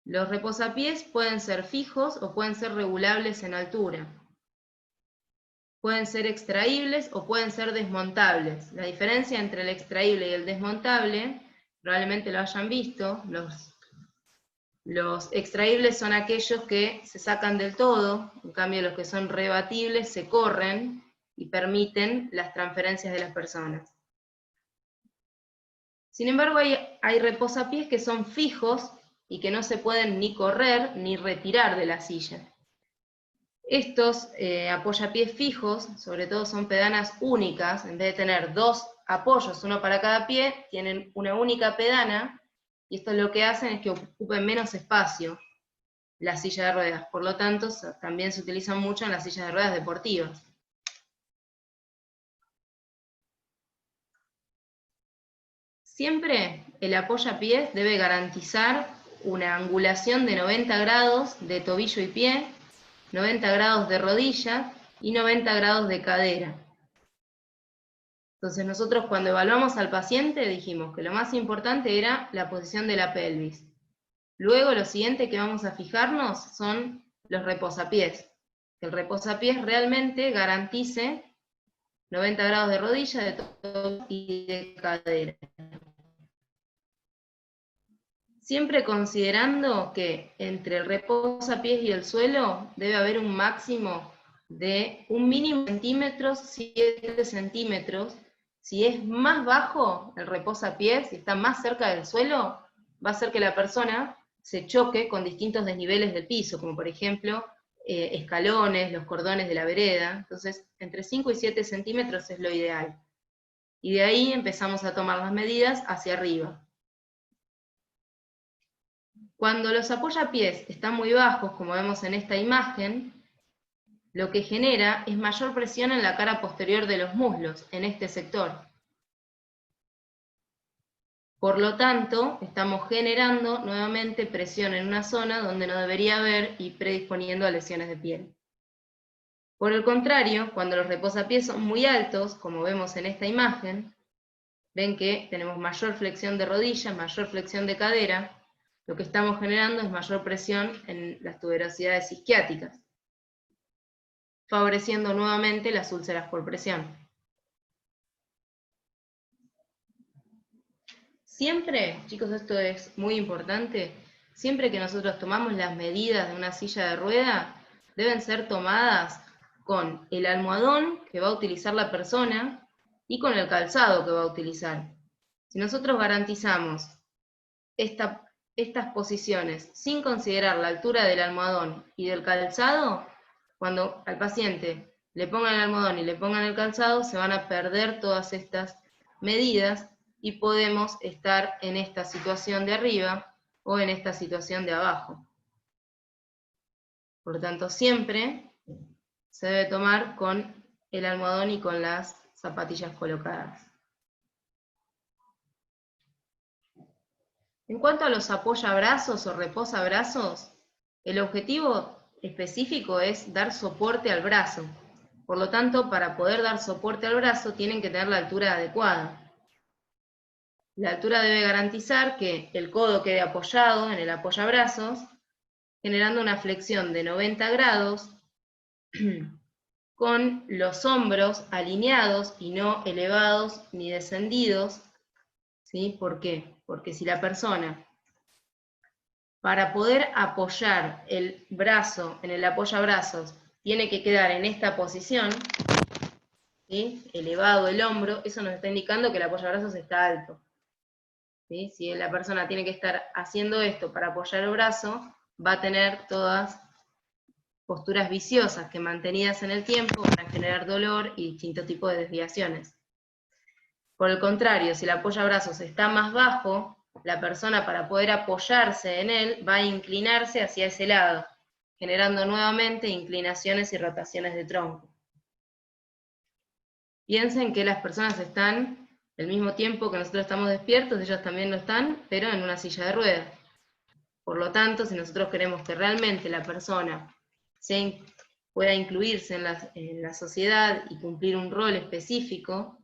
S1: Los reposapiés pueden ser fijos o pueden ser regulables en altura. Pueden ser extraíbles o pueden ser desmontables. La diferencia entre el extraíble y el desmontable, probablemente lo hayan visto, los extraíbles son aquellos que se sacan del todo, en cambio los que son rebatibles se corren y permiten las transferencias de las personas. Sin embargo, hay reposapiés que son fijos y que no se pueden ni correr ni retirar de la silla. Estos apoyapiés fijos, sobre todo son pedanas únicas, en vez de tener 2 apoyos, uno para cada pie, tienen una única pedana, y esto lo que hacen es que ocupen menos espacio la silla de ruedas, por lo tanto también se utilizan mucho en las sillas de ruedas deportivas. Siempre el apoyapiés debe garantizar una angulación de 90 grados de tobillo y pie, 90 grados de rodilla y 90 grados de cadera. Entonces nosotros cuando evaluamos al paciente dijimos que lo más importante era la posición de la pelvis. Luego lo siguiente que vamos a fijarnos son los reposapiés. Que el reposapiés realmente garantice 90 grados de rodilla, de tobillo y de cadera. Siempre considerando que entre el reposapiés y el suelo debe haber un máximo de un mínimo de centímetros, 7 centímetros. Si es más bajo el reposapiés, si está más cerca del suelo, va a hacer que la persona se choque con distintos desniveles del piso, como por ejemplo escalones, los cordones de la vereda. Entonces, entre 5 y 7 centímetros es lo ideal. Y de ahí empezamos a tomar las medidas hacia arriba. Cuando los apoyapiés están muy bajos, como vemos en esta imagen, lo que genera es mayor presión en la cara posterior de los muslos, en este sector. Por lo tanto, estamos generando nuevamente presión en una zona donde no debería haber y predisponiendo a lesiones de piel. Por el contrario, cuando los reposapiés son muy altos, como vemos en esta imagen, ven que tenemos mayor flexión de rodilla, mayor flexión de cadera, lo que estamos generando es mayor presión en las tuberosidades isquiáticas, favoreciendo nuevamente las úlceras por presión. Siempre, chicos, esto es muy importante, siempre que nosotros tomamos las medidas de una silla de rueda, deben ser tomadas con el almohadón que va a utilizar la persona y con el calzado que va a utilizar. Si nosotros garantizamos estas posiciones sin considerar la altura del almohadón y del calzado, cuando al paciente le pongan el almohadón y le pongan el calzado, se van a perder todas estas medidas y podemos estar en esta situación de arriba o en esta situación de abajo. Por lo tanto, siempre se debe tomar con el almohadón y con las zapatillas colocadas. En cuanto a los apoyabrazos o reposabrazos, el objetivo específico es dar soporte al brazo. Por lo tanto, para poder dar soporte al brazo, tienen que tener la altura adecuada. La altura debe garantizar que el codo quede apoyado en el apoyabrazos, generando una flexión de 90 grados, con los hombros alineados y no elevados ni descendidos. ¿Sí? ¿Por qué? Porque si la persona, para poder apoyar el brazo en el apoyabrazos, tiene que quedar en esta posición, ¿sí? Elevado el hombro, eso nos está indicando que el apoyabrazos está alto. ¿Sí? Si la persona tiene que estar haciendo esto para apoyar el brazo, va a tener todas posturas viciosas que mantenidas en el tiempo van a generar dolor y distintos tipos de desviaciones. Por el contrario, si el apoyabrazos está más bajo, la persona para poder apoyarse en él va a inclinarse hacia ese lado, generando nuevamente inclinaciones y rotaciones de tronco. Piensen que las personas están, al mismo tiempo que nosotros estamos despiertos, ellos también lo están, pero en una silla de ruedas. Por lo tanto, si nosotros queremos que realmente la persona pueda incluirse en la sociedad y cumplir un rol específico,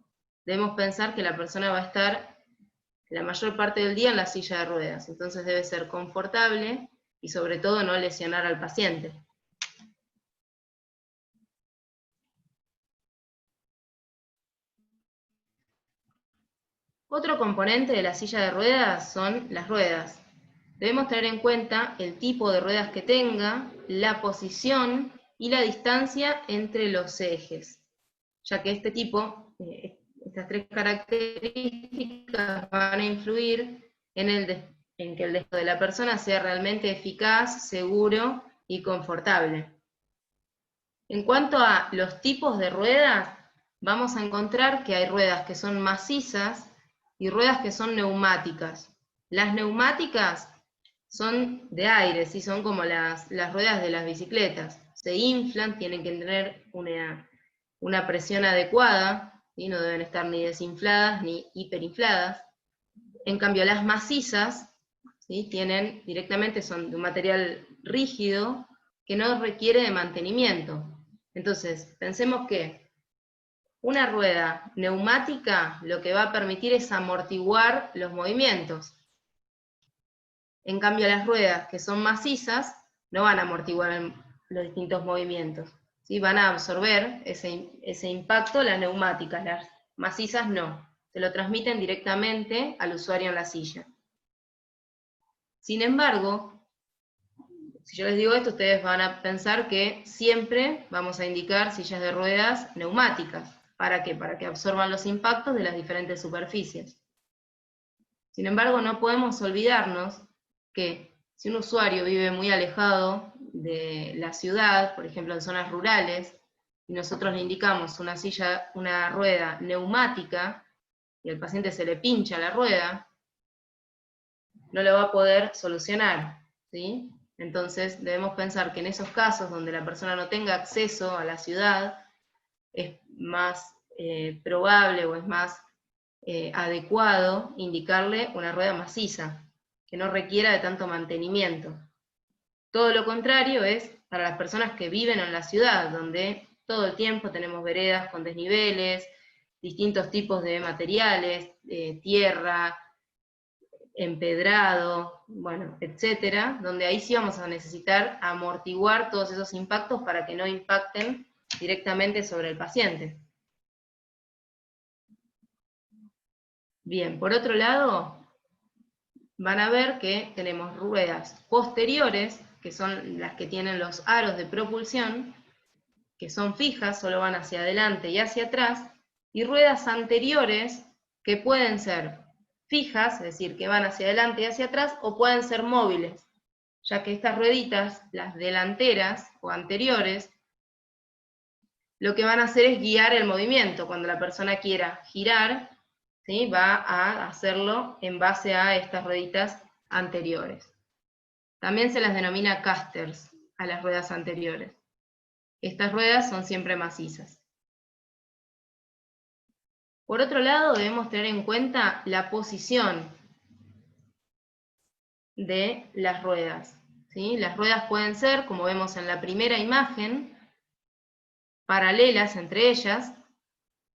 S1: debemos pensar que la persona va a estar la mayor parte del día en la silla de ruedas, entonces debe ser confortable y sobre todo no lesionar al paciente. Otro componente de la silla de ruedas son las ruedas. Debemos tener en cuenta el tipo de ruedas que tenga, la posición y la distancia entre los ejes, ya que este tipo, estas tres características van a influir en que el despegue de la persona sea realmente eficaz, seguro y confortable. En cuanto a los tipos de ruedas, vamos a encontrar que hay ruedas que son macizas y ruedas que son neumáticas. Las neumáticas son de aire, ¿sí? Son como las ruedas de las bicicletas. Se inflan, tienen que tener una presión adecuada, ¿sí? No deben estar ni desinfladas ni hiperinfladas. En cambio, las macizas, ¿sí? Son de un material rígido que no requiere de mantenimiento. Entonces, pensemos que una rueda neumática lo que va a permitir es amortiguar los movimientos. En cambio, las ruedas que son macizas no van a amortiguar los distintos movimientos, ¿sí? Van a absorber ese impacto las neumáticas, las macizas no, se lo transmiten directamente al usuario en la silla. Sin embargo, si yo les digo esto, ustedes van a pensar que siempre vamos a indicar sillas de ruedas neumáticas. ¿Para qué? Para que absorban los impactos de las diferentes superficies. Sin embargo, no podemos olvidarnos que si un usuario vive muy alejado de la ciudad, por ejemplo en zonas rurales, y nosotros le indicamos una rueda neumática, y al paciente se le pincha la rueda, no lo va a poder solucionar, ¿sí? Entonces debemos pensar que en esos casos donde la persona no tenga acceso a la ciudad, es más probable o es más adecuado indicarle una rueda maciza, que no requiera de tanto mantenimiento. Todo lo contrario es para las personas que viven en la ciudad, donde todo el tiempo tenemos veredas con desniveles, distintos tipos de materiales, tierra, empedrado, bueno, etcétera, donde ahí sí vamos a necesitar amortiguar todos esos impactos para que no impacten directamente sobre el paciente. Bien, por otro lado, van a ver que tenemos ruedas posteriores, que son las que tienen los aros de propulsión, que son fijas, solo van hacia adelante y hacia atrás, y ruedas anteriores, que pueden ser fijas, es decir, que van hacia adelante y hacia atrás, o pueden ser móviles, ya que estas rueditas, las delanteras o anteriores, lo que van a hacer es guiar el movimiento. Cuando la persona quiera girar, ¿sí?, va a hacerlo en base a estas rueditas anteriores. También se las denomina casters a las ruedas anteriores. Estas ruedas son siempre macizas. Por otro lado, debemos tener en cuenta la posición de las ruedas, ¿sí? Las ruedas pueden ser, como vemos en la primera imagen, paralelas entre ellas.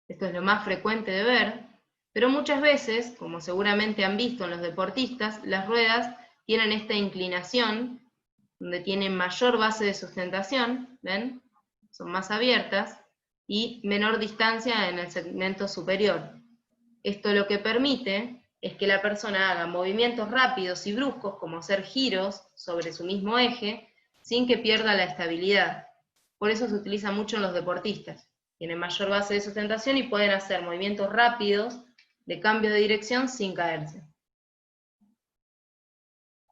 S1: Esto es lo más frecuente de ver, pero muchas veces, como seguramente han visto en los deportistas, las ruedas tienen esta inclinación, donde tienen mayor base de sustentación, ¿ven? Son más abiertas, y menor distancia en el segmento superior. Esto lo que permite es que la persona haga movimientos rápidos y bruscos, como hacer giros sobre su mismo eje, sin que pierda la estabilidad. Por eso se utiliza mucho en los deportistas. Tienen mayor base de sustentación y pueden hacer movimientos rápidos de cambio de dirección sin caerse.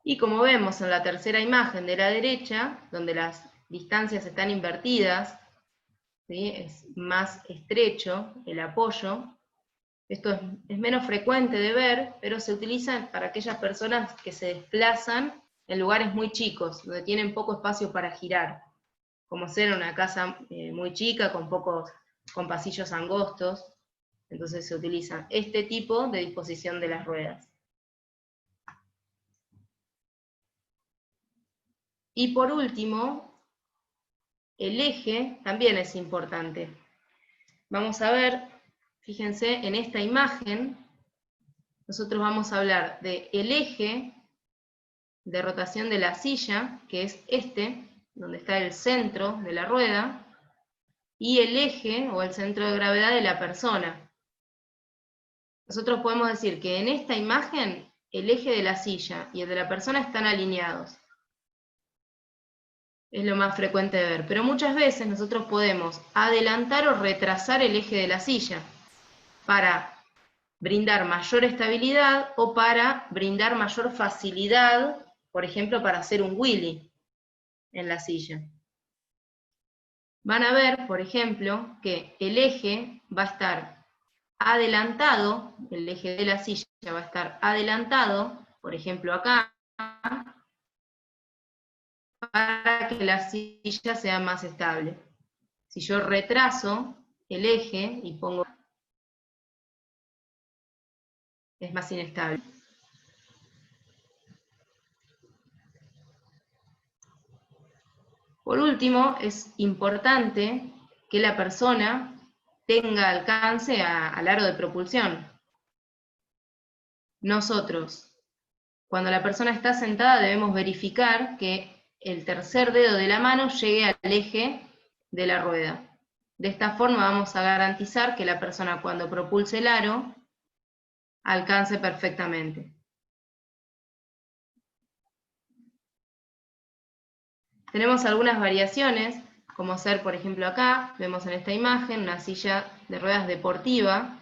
S1: Y como vemos en la tercera imagen de la derecha, donde las distancias están invertidas, ¿sí?, es más estrecho el apoyo. Esto es menos frecuente de ver, pero se utiliza para aquellas personas que se desplazan en lugares muy chicos, donde tienen poco espacio para girar, como ser una casa muy chica, con pasillos angostos. Entonces se utiliza este tipo de disposición de las ruedas. Y por último, el eje también es importante. Vamos a ver, fíjense, en esta imagen, nosotros vamos a hablar del eje de rotación de la silla, que es este, donde está el centro de la rueda, y el eje o el centro de gravedad de la persona. Nosotros podemos decir que en esta imagen, el eje de la silla y el de la persona están alineados. Es lo más frecuente de ver, pero muchas veces nosotros podemos adelantar o retrasar el eje de la silla para brindar mayor estabilidad o para brindar mayor facilidad, por ejemplo, para hacer un wheelie en la silla. Van a ver, por ejemplo, que el eje va a estar adelantado, el eje de la silla va a estar adelantado, por ejemplo acá, para que la silla sea más estable. Si yo retraso el eje y pongo, es más inestable. Por último, es importante que la persona tenga alcance al aro de propulsión. Nosotros, cuando la persona está sentada, debemos verificar que el tercer dedo de la mano llegue al eje de la rueda. De esta forma vamos a garantizar que la persona, cuando propulse el aro, alcance perfectamente. Tenemos algunas variaciones, como ser, por ejemplo, acá, vemos en esta imagen, una silla de ruedas deportiva,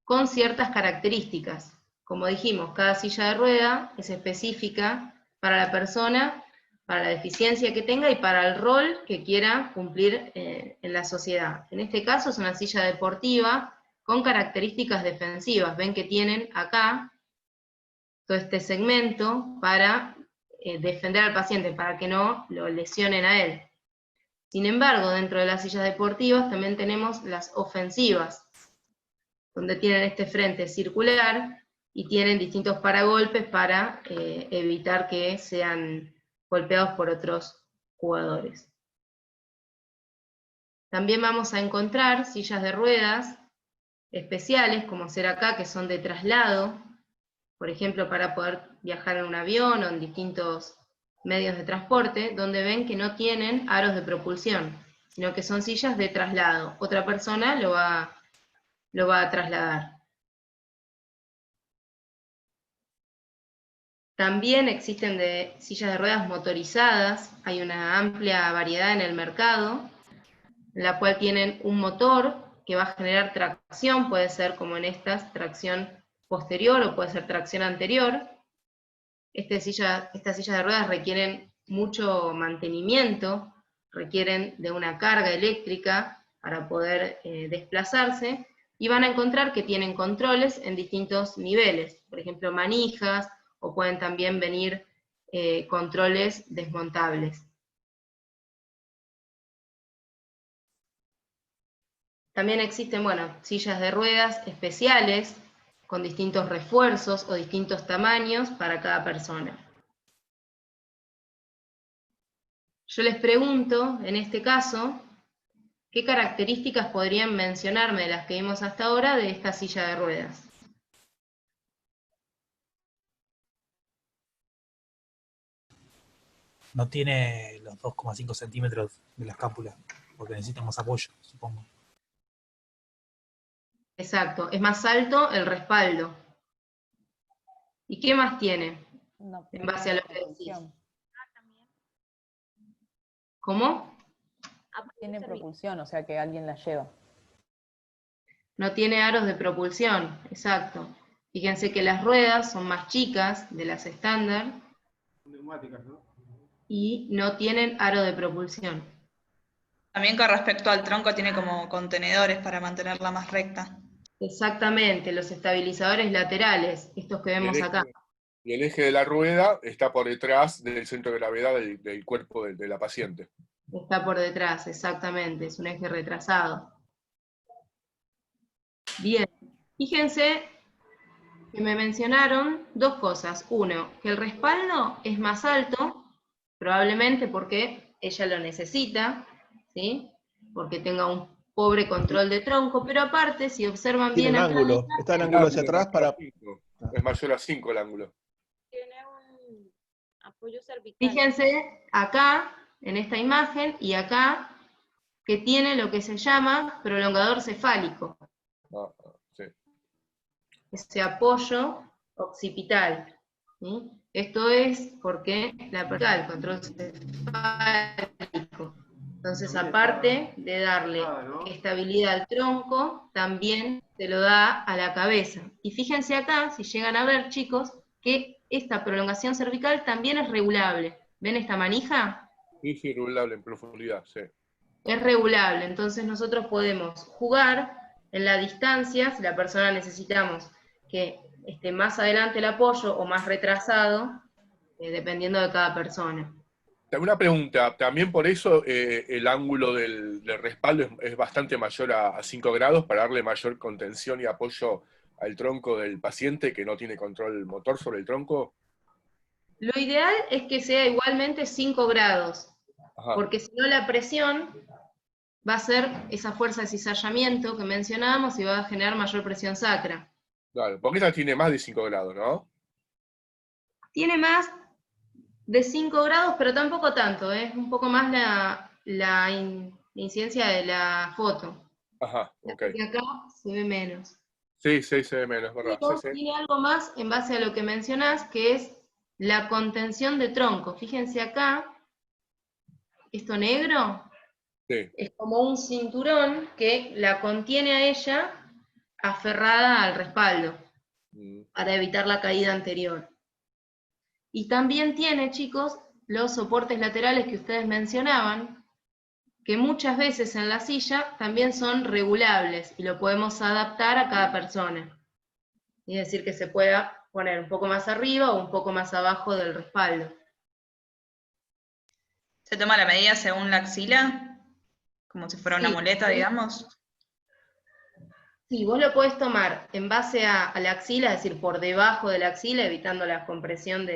S1: con ciertas características. Como dijimos, cada silla de rueda es específica para la persona, para la deficiencia que tenga y para el rol que quiera cumplir en la sociedad. En este caso es una silla deportiva con características defensivas. Ven que tienen acá todo este segmento para defender al paciente, para que no lo lesionen a él. Sin embargo, dentro de las sillas deportivas también tenemos las ofensivas, donde tienen este frente circular y tienen distintos paragolpes para evitar que sean golpeados por otros jugadores. También vamos a encontrar sillas de ruedas especiales, como ser acá, que son de traslado, por ejemplo, para poder viajar en un avión o en distintos medios de transporte, donde ven que no tienen aros de propulsión, sino que son sillas de traslado. Otra persona lo va a trasladar. También existen sillas de ruedas motorizadas, hay una amplia variedad en el mercado, en la cual tienen un motor que va a generar tracción, puede ser como en estas, tracción posterior o puede ser tracción anterior. Estas sillas de ruedas requieren mucho mantenimiento, requieren de una carga eléctrica para poder desplazarse, y van a encontrar que tienen controles en distintos niveles, por ejemplo manijas, o pueden también venir controles desmontables. También existen, sillas de ruedas especiales, con distintos refuerzos o distintos tamaños para cada persona. Yo les pregunto, en este caso, ¿qué características podrían mencionarme de las que vimos hasta ahora de esta silla de ruedas?
S7: No tiene los 2,5 centímetros de la escápula, porque necesitamos apoyo, supongo.
S1: Exacto, es más alto el respaldo. ¿Y qué más tiene?
S10: No,
S1: En base a lo que decís.
S10: propulsión.
S1: ¿Cómo?
S10: Tiene propulsión, o sea que alguien la lleva.
S1: No tiene aros de propulsión, exacto. Fíjense que las ruedas son más chicas de las estándar
S5: Neumáticas, ¿no?
S1: y no tienen aro de propulsión.
S11: También con respecto al tronco tiene como contenedores para mantenerla más recta.
S1: Exactamente, los estabilizadores laterales, estos que vemos acá.
S9: Y el eje de la rueda está por detrás del centro de gravedad del cuerpo de la paciente.
S1: Está por detrás, exactamente, es un eje retrasado. Bien, fíjense que me mencionaron dos cosas. Uno, que el respaldo es más alto, probablemente porque ella lo necesita, ¿sí? Porque tenga un pobre control de tronco, pero aparte, si observan
S8: Tiene
S1: bien
S8: un
S1: acá,
S8: ángulo, está en ángulo hacia atrás para...
S9: Es mayor a 5 el ángulo.
S4: Tiene un apoyo cervical.
S1: fíjense acá, en esta imagen, y acá, que tiene lo que se llama prolongador cefálico.
S9: Sí.
S1: Ese apoyo occipital, ¿sí? Esto es porque el control cefálico. Entonces, aparte de darle estabilidad al tronco, también se lo da a la cabeza. Y fíjense acá, si llegan a ver, chicos, que esta prolongación cervical también es regulable. ¿Ven esta manija?
S9: Sí, regulable en profundidad, sí.
S1: Es regulable, entonces nosotros podemos jugar en la distancia, si la persona necesitamos que esté más adelante el apoyo o más retrasado, dependiendo de cada persona.
S9: Una pregunta, también por eso el ángulo del respaldo es bastante mayor a 5 grados para darle mayor contención y apoyo al tronco del paciente que no tiene control motor sobre el tronco.
S1: Lo ideal es que sea igualmente 5 grados,
S9: Ajá.
S1: porque si no la presión va a ser esa fuerza de cizallamiento que mencionábamos y va a generar mayor presión sacra.
S9: Claro, porque esta tiene más de 5 grados, ¿no?
S1: Tiene más de 5 grados, pero tampoco tanto, es un poco más la incidencia de la foto.
S9: Ajá, ok.
S1: Porque acá se ve menos.
S9: Sí, se ve menos, ¿verdad?
S1: Pero
S9: Sí.
S1: tiene algo más en base a lo que mencionás, que es la contención de tronco. Fíjense acá, esto negro,
S9: Sí.
S1: es como un cinturón que la contiene a ella aferrada al respaldo, para evitar la caída anterior. Y también tiene, chicos, los soportes laterales que ustedes mencionaban, que muchas veces en la silla también son regulables y lo podemos adaptar a cada persona. Es decir, que se pueda poner un poco más arriba o un poco más abajo del respaldo.
S11: ¿Se toma la medida según la axila? Como si fuera una muleta, digamos.
S1: Sí, vos lo podés tomar en base a la axila, es decir, por debajo de la axila, evitando la compresión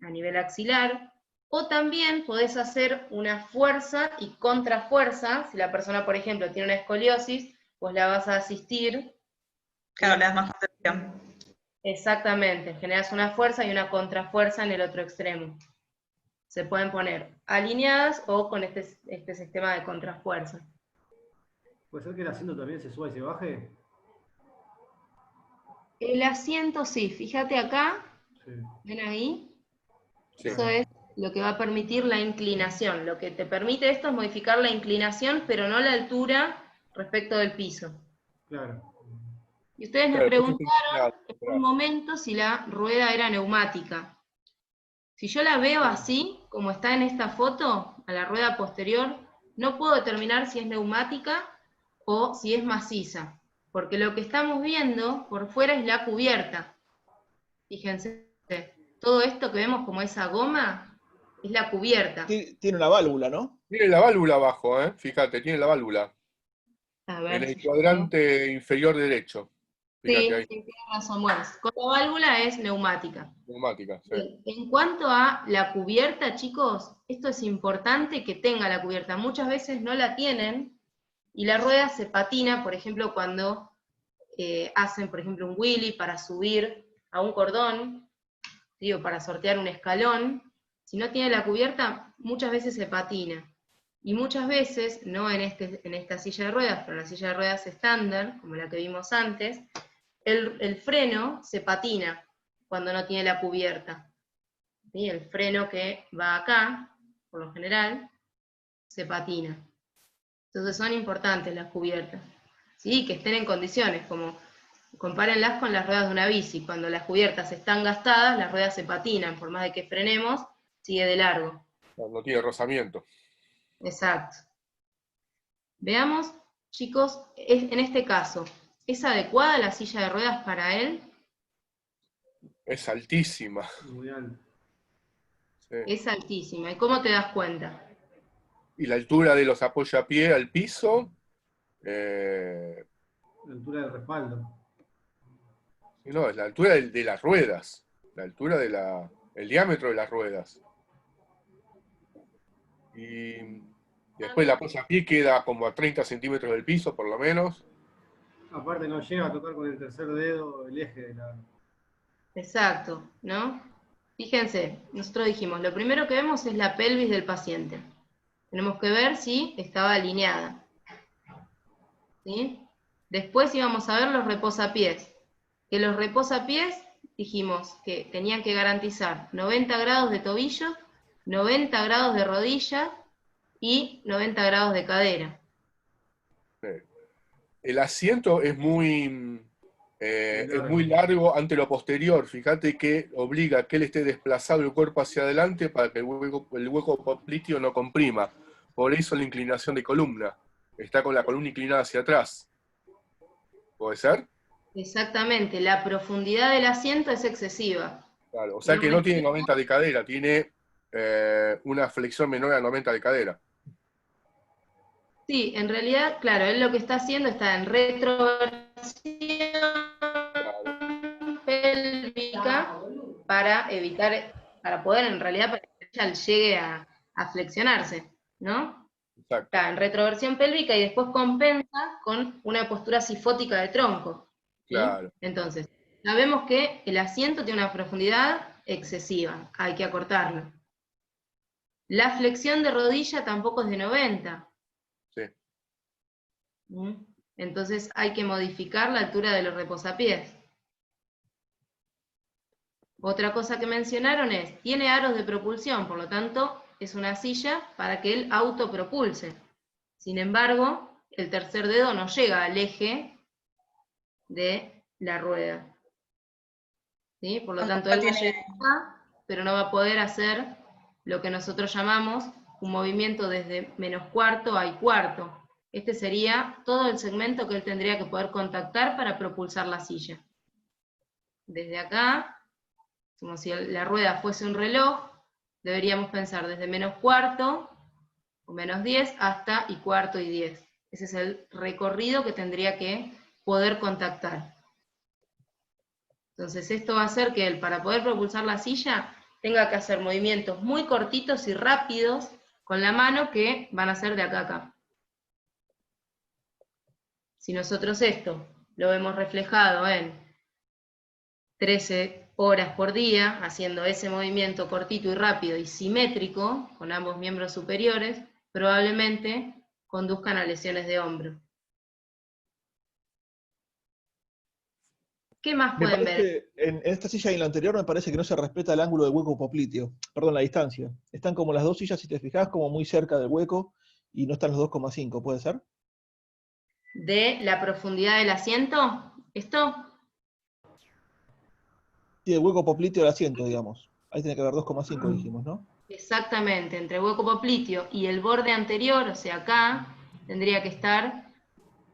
S1: a nivel axilar, O también podés hacer una fuerza y contrafuerza. Si la persona, por ejemplo, tiene una escoliosis, pues la vas a asistir.
S11: Claro, le das más contención.
S1: Exactamente, generas una fuerza y una contrafuerza en el otro extremo. Se pueden poner alineadas o con este sistema de contrafuerza.
S5: ¿Puede ser que el asiento también se suba y se baje?
S1: El asiento sí, fíjate acá,
S5: Sí.
S1: ven ahí,
S9: Sí.
S1: eso es lo que va a permitir la inclinación. Lo que te permite esto es modificar la inclinación, pero no la altura respecto del piso.
S5: Claro.
S1: Y ustedes me
S9: Claro,
S1: preguntaron en un momento si la rueda era neumática. Si yo la veo así, como está en esta foto, a la rueda posterior, no puedo determinar si es neumática o si es maciza, porque lo que estamos viendo por fuera es la cubierta. Fíjense, todo esto que vemos como esa goma es la cubierta.
S8: Tiene una válvula, ¿no?
S9: Tiene la válvula abajo, fíjate, tiene la válvula.
S1: A ver
S9: En el
S1: si yo-
S9: cuadrante inferior derecho. Fíjate
S1: Sí,
S9: ahí,
S1: sí, tiene razón. Bueno, con la válvula es neumática.
S9: neumática. Sí.
S1: Bien, en cuanto a la cubierta, chicos, esto es importante que tenga la cubierta. Muchas veces no la tienen y la rueda se patina, por ejemplo, cuando hacen, por ejemplo, un wheelie para subir a un cordón, ¿sí? O para sortear un escalón. Si no tiene la cubierta, muchas veces se patina. Y muchas veces, no en esta silla de ruedas, pero en la silla de ruedas estándar, como la que vimos antes, el freno se patina cuando no tiene la cubierta. ¿Sí? El freno que va acá, por lo general, se patina. Entonces son importantes las cubiertas. ¿Sí? Que estén en condiciones, como compárenlas con las ruedas de una bici. Cuando las cubiertas están gastadas, las ruedas se patinan, por más de que frenemos, sigue de largo.
S9: No tiene rozamiento.
S1: Exacto. Veamos, chicos, en este caso, ¿es adecuada la silla de ruedas para él?
S9: Es altísima.
S5: Muy alto.
S9: Sí.
S1: Es altísima. ¿Y cómo te das cuenta?
S9: Y la altura de los apoyapiés al piso,
S5: La altura del respaldo.
S9: no, es la altura de las ruedas, la altura el diámetro de las ruedas. Y después el apoyapié queda como a 30 centímetros del piso, por lo menos.
S5: Aparte no llega a tocar con el tercer dedo el eje de la...
S1: Exacto, ¿no? Fíjense, nosotros dijimos, lo primero que vemos es la pelvis del paciente. Tenemos que ver si estaba alineada. ¿Sí? Después íbamos a ver los reposapiés. Que los reposapiés, dijimos que tenían que garantizar 90 grados de tobillo, 90 grados de rodilla y 90 grados de cadera.
S9: El asiento es muy largo ante lo posterior. Fíjate que obliga a que él esté desplazado el cuerpo hacia adelante para que el hueco popliteo no comprima. Por eso la inclinación de columna. Está con la columna inclinada hacia atrás. ¿Puede ser?
S1: Exactamente, la profundidad del asiento es excesiva.
S9: Claro, o sea que no tiene 90 de cadera, tiene una flexión menor a 90 de cadera.
S1: Sí, en realidad, claro, él lo que está haciendo está en retroversión pélvica para evitar, para poder en realidad, para que ella llegue a flexionarse, ¿no?
S9: Exacto.
S1: Está en retroversión pélvica y después compensa con una postura sifótica de tronco. ¿Sí?
S9: Claro.
S1: Entonces, sabemos que el asiento tiene una profundidad excesiva, hay que acortarlo. La flexión de rodilla tampoco es de 90.
S9: Sí.
S1: Entonces hay que modificar la altura de los reposapiés. Otra cosa que mencionaron es, tiene aros de propulsión, por lo tanto es una silla para que él autopropulse. Sin embargo, el tercer dedo no llega al eje de la rueda. ¿Sí? Por lo tanto, él va a llegar acá, pero no va a poder hacer lo que nosotros llamamos un movimiento desde menos cuarto a y cuarto. Este sería todo el segmento que él tendría que poder contactar para propulsar la silla. Desde acá, como si la rueda fuese un reloj, deberíamos pensar desde menos cuarto, o menos 10, hasta y cuarto y 10. Ese es el recorrido que tendría que poder contactar. Entonces esto va a hacer que él, para poder propulsar la silla, tenga que hacer movimientos muy cortitos y rápidos con la mano que van a ser de acá a acá. Si nosotros esto lo vemos reflejado en 13 horas por día, haciendo ese movimiento cortito y rápido y simétrico con ambos miembros superiores, probablemente conduzcan a lesiones de hombro. ¿Qué más
S8: Me
S1: pueden ver?
S8: parece, en esta silla y en la anterior me parece que no se respeta el ángulo del hueco popliteo, perdón, la distancia. Están como las dos sillas, si te fijas, como muy cerca del hueco y no están los 2,5, ¿puede ser?
S1: ¿De la profundidad del asiento? ¿Esto?
S8: Sí, el hueco popliteo del asiento, digamos. Ahí tiene que haber 2,5, dijimos, ¿no?
S1: Exactamente, entre el hueco popliteo y el borde anterior, o sea acá, tendría que estar,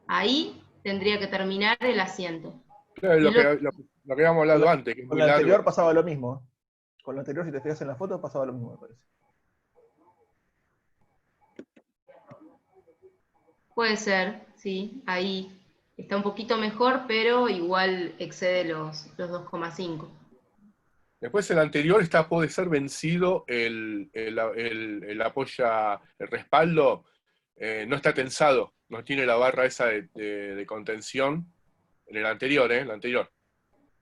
S1: ahí tendría que terminar el asiento.
S9: Claro,
S1: Y
S9: lo
S1: lo-
S9: que habíamos hablado antes, que es
S8: Con
S9: muy
S8: la
S9: largo.
S8: anterior pasaba lo mismo. Con la anterior, si te fijas en la foto, pasaba lo mismo, me parece.
S1: Puede ser, sí, ahí está un poquito mejor, pero igual excede los 2,5.
S9: Después el anterior puede ser vencido, el respaldo no está tensado, no tiene la barra esa de contención. En el anterior, el anterior.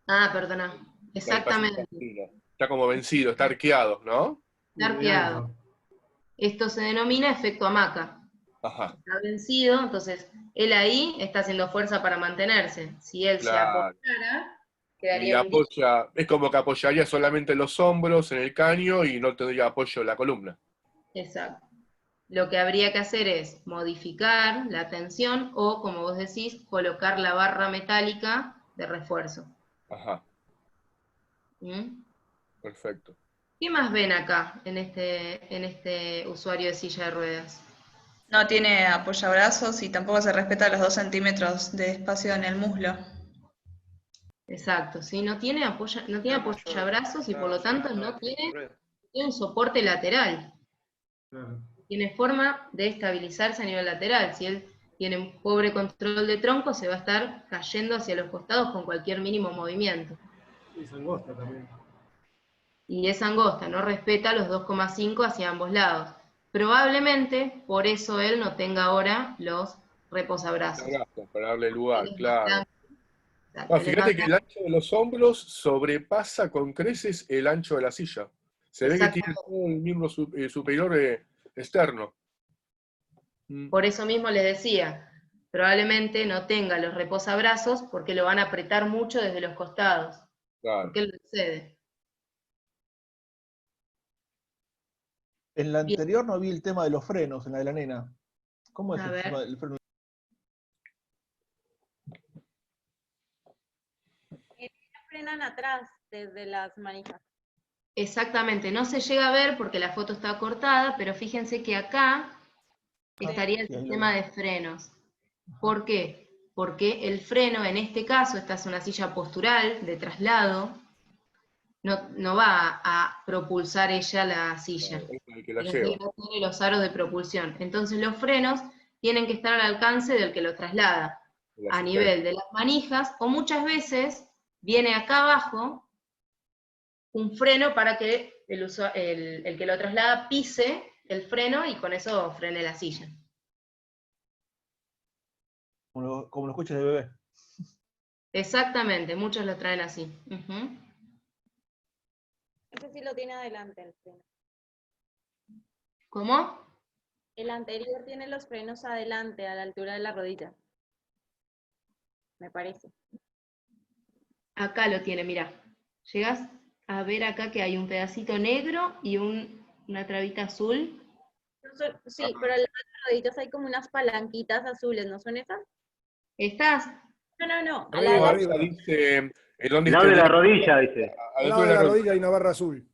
S1: Ah, perdona,
S9: La del paciente
S1: exactamente,
S9: masculino. Está como vencido, está arqueado, ¿no?
S1: está arqueado. Esto se denomina efecto hamaca.
S9: Ajá,
S1: Está vencido, entonces él ahí está haciendo fuerza para mantenerse. Si él se
S9: claro.
S1: apoyara,
S9: Y
S1: quedaría hundido.
S9: es como que apoyaría solamente los hombros en el caño y no tendría apoyo en la columna.
S1: Exacto. Lo que habría que hacer es modificar la tensión o, como vos decís, colocar la barra metálica de refuerzo.
S9: Ajá,
S1: ¿Mm?
S9: perfecto.
S1: ¿Qué más ven acá en este usuario de silla de ruedas?
S11: No tiene apoyabrazos y tampoco se respeta los 2 centímetros de espacio en el muslo.
S1: Exacto, ¿sí? No tiene apoyabrazos y por lo tanto no tiene un soporte lateral.
S5: Claro.
S1: Tiene forma de estabilizarse a nivel lateral. Si él tiene un pobre control de tronco, se va a estar cayendo hacia los costados con cualquier mínimo movimiento.
S5: Y es angosta también.
S1: Y es angosta, no respeta los 2,5 hacia ambos lados. Probablemente por eso él no tenga ahora los reposabrazos.
S9: Para darle lugar,
S1: Él es
S9: claro.
S1: bastante- exacto,
S9: Ah,
S1: él es
S9: fíjate que el
S1: bastante-
S9: ancho de los hombros sobrepasa con creces el ancho de la silla. Se ve que tiene todo el miembro superior externo.
S1: Por eso mismo les decía, probablemente no tenga los reposabrazos porque lo van a apretar mucho desde los costados.
S9: Claro.
S1: Porque él lo excede.
S8: En la
S1: Bien.
S8: anterior no vi el tema de los frenos, en la de la nena. ¿Cómo es
S1: A
S8: el
S1: ver.
S8: tema del freno?
S4: Frenan atrás desde las manijas.
S1: Exactamente, no se llega a ver porque la foto está cortada, pero fíjense que acá estaría el
S8: sí, ahí lo
S1: sistema
S8: veo.
S1: de frenos. ¿Por qué? Porque el freno, en este caso, esta es una silla postural de traslado, no va a propulsar ella la silla.
S9: Es el que la
S1: Fíjense
S9: lleva.
S1: que no tiene los aros de propulsión. Entonces los frenos tienen que estar al alcance del que lo traslada,
S9: El
S1: a
S9: asistente.
S1: nivel de las manijas, o muchas veces viene acá abajo un freno para que el que lo traslada pise el freno y con eso frene la silla.
S8: Como los coches de bebé.
S1: Exactamente, muchos lo traen así. Ujú.
S4: Ese sí lo tiene adelante el freno.
S1: ¿Cómo?
S4: El anterior tiene los frenos adelante, a la altura de la rodilla. Me parece.
S1: Acá lo tiene, mira. Llegas a ver acá que hay un pedacito negro y una trabita azul.
S4: Sí, pero al lado de las rodillas hay como unas palanquitas azules, ¿no son esas?
S1: ¿Estás?
S4: No. A
S2: Arriba,
S4: la
S2: arriba.
S9: Dice, ¿dónde
S6: Al lado de la
S9: está
S6: rodilla, dice.
S2: Al lado de la rodilla hay una barra azul.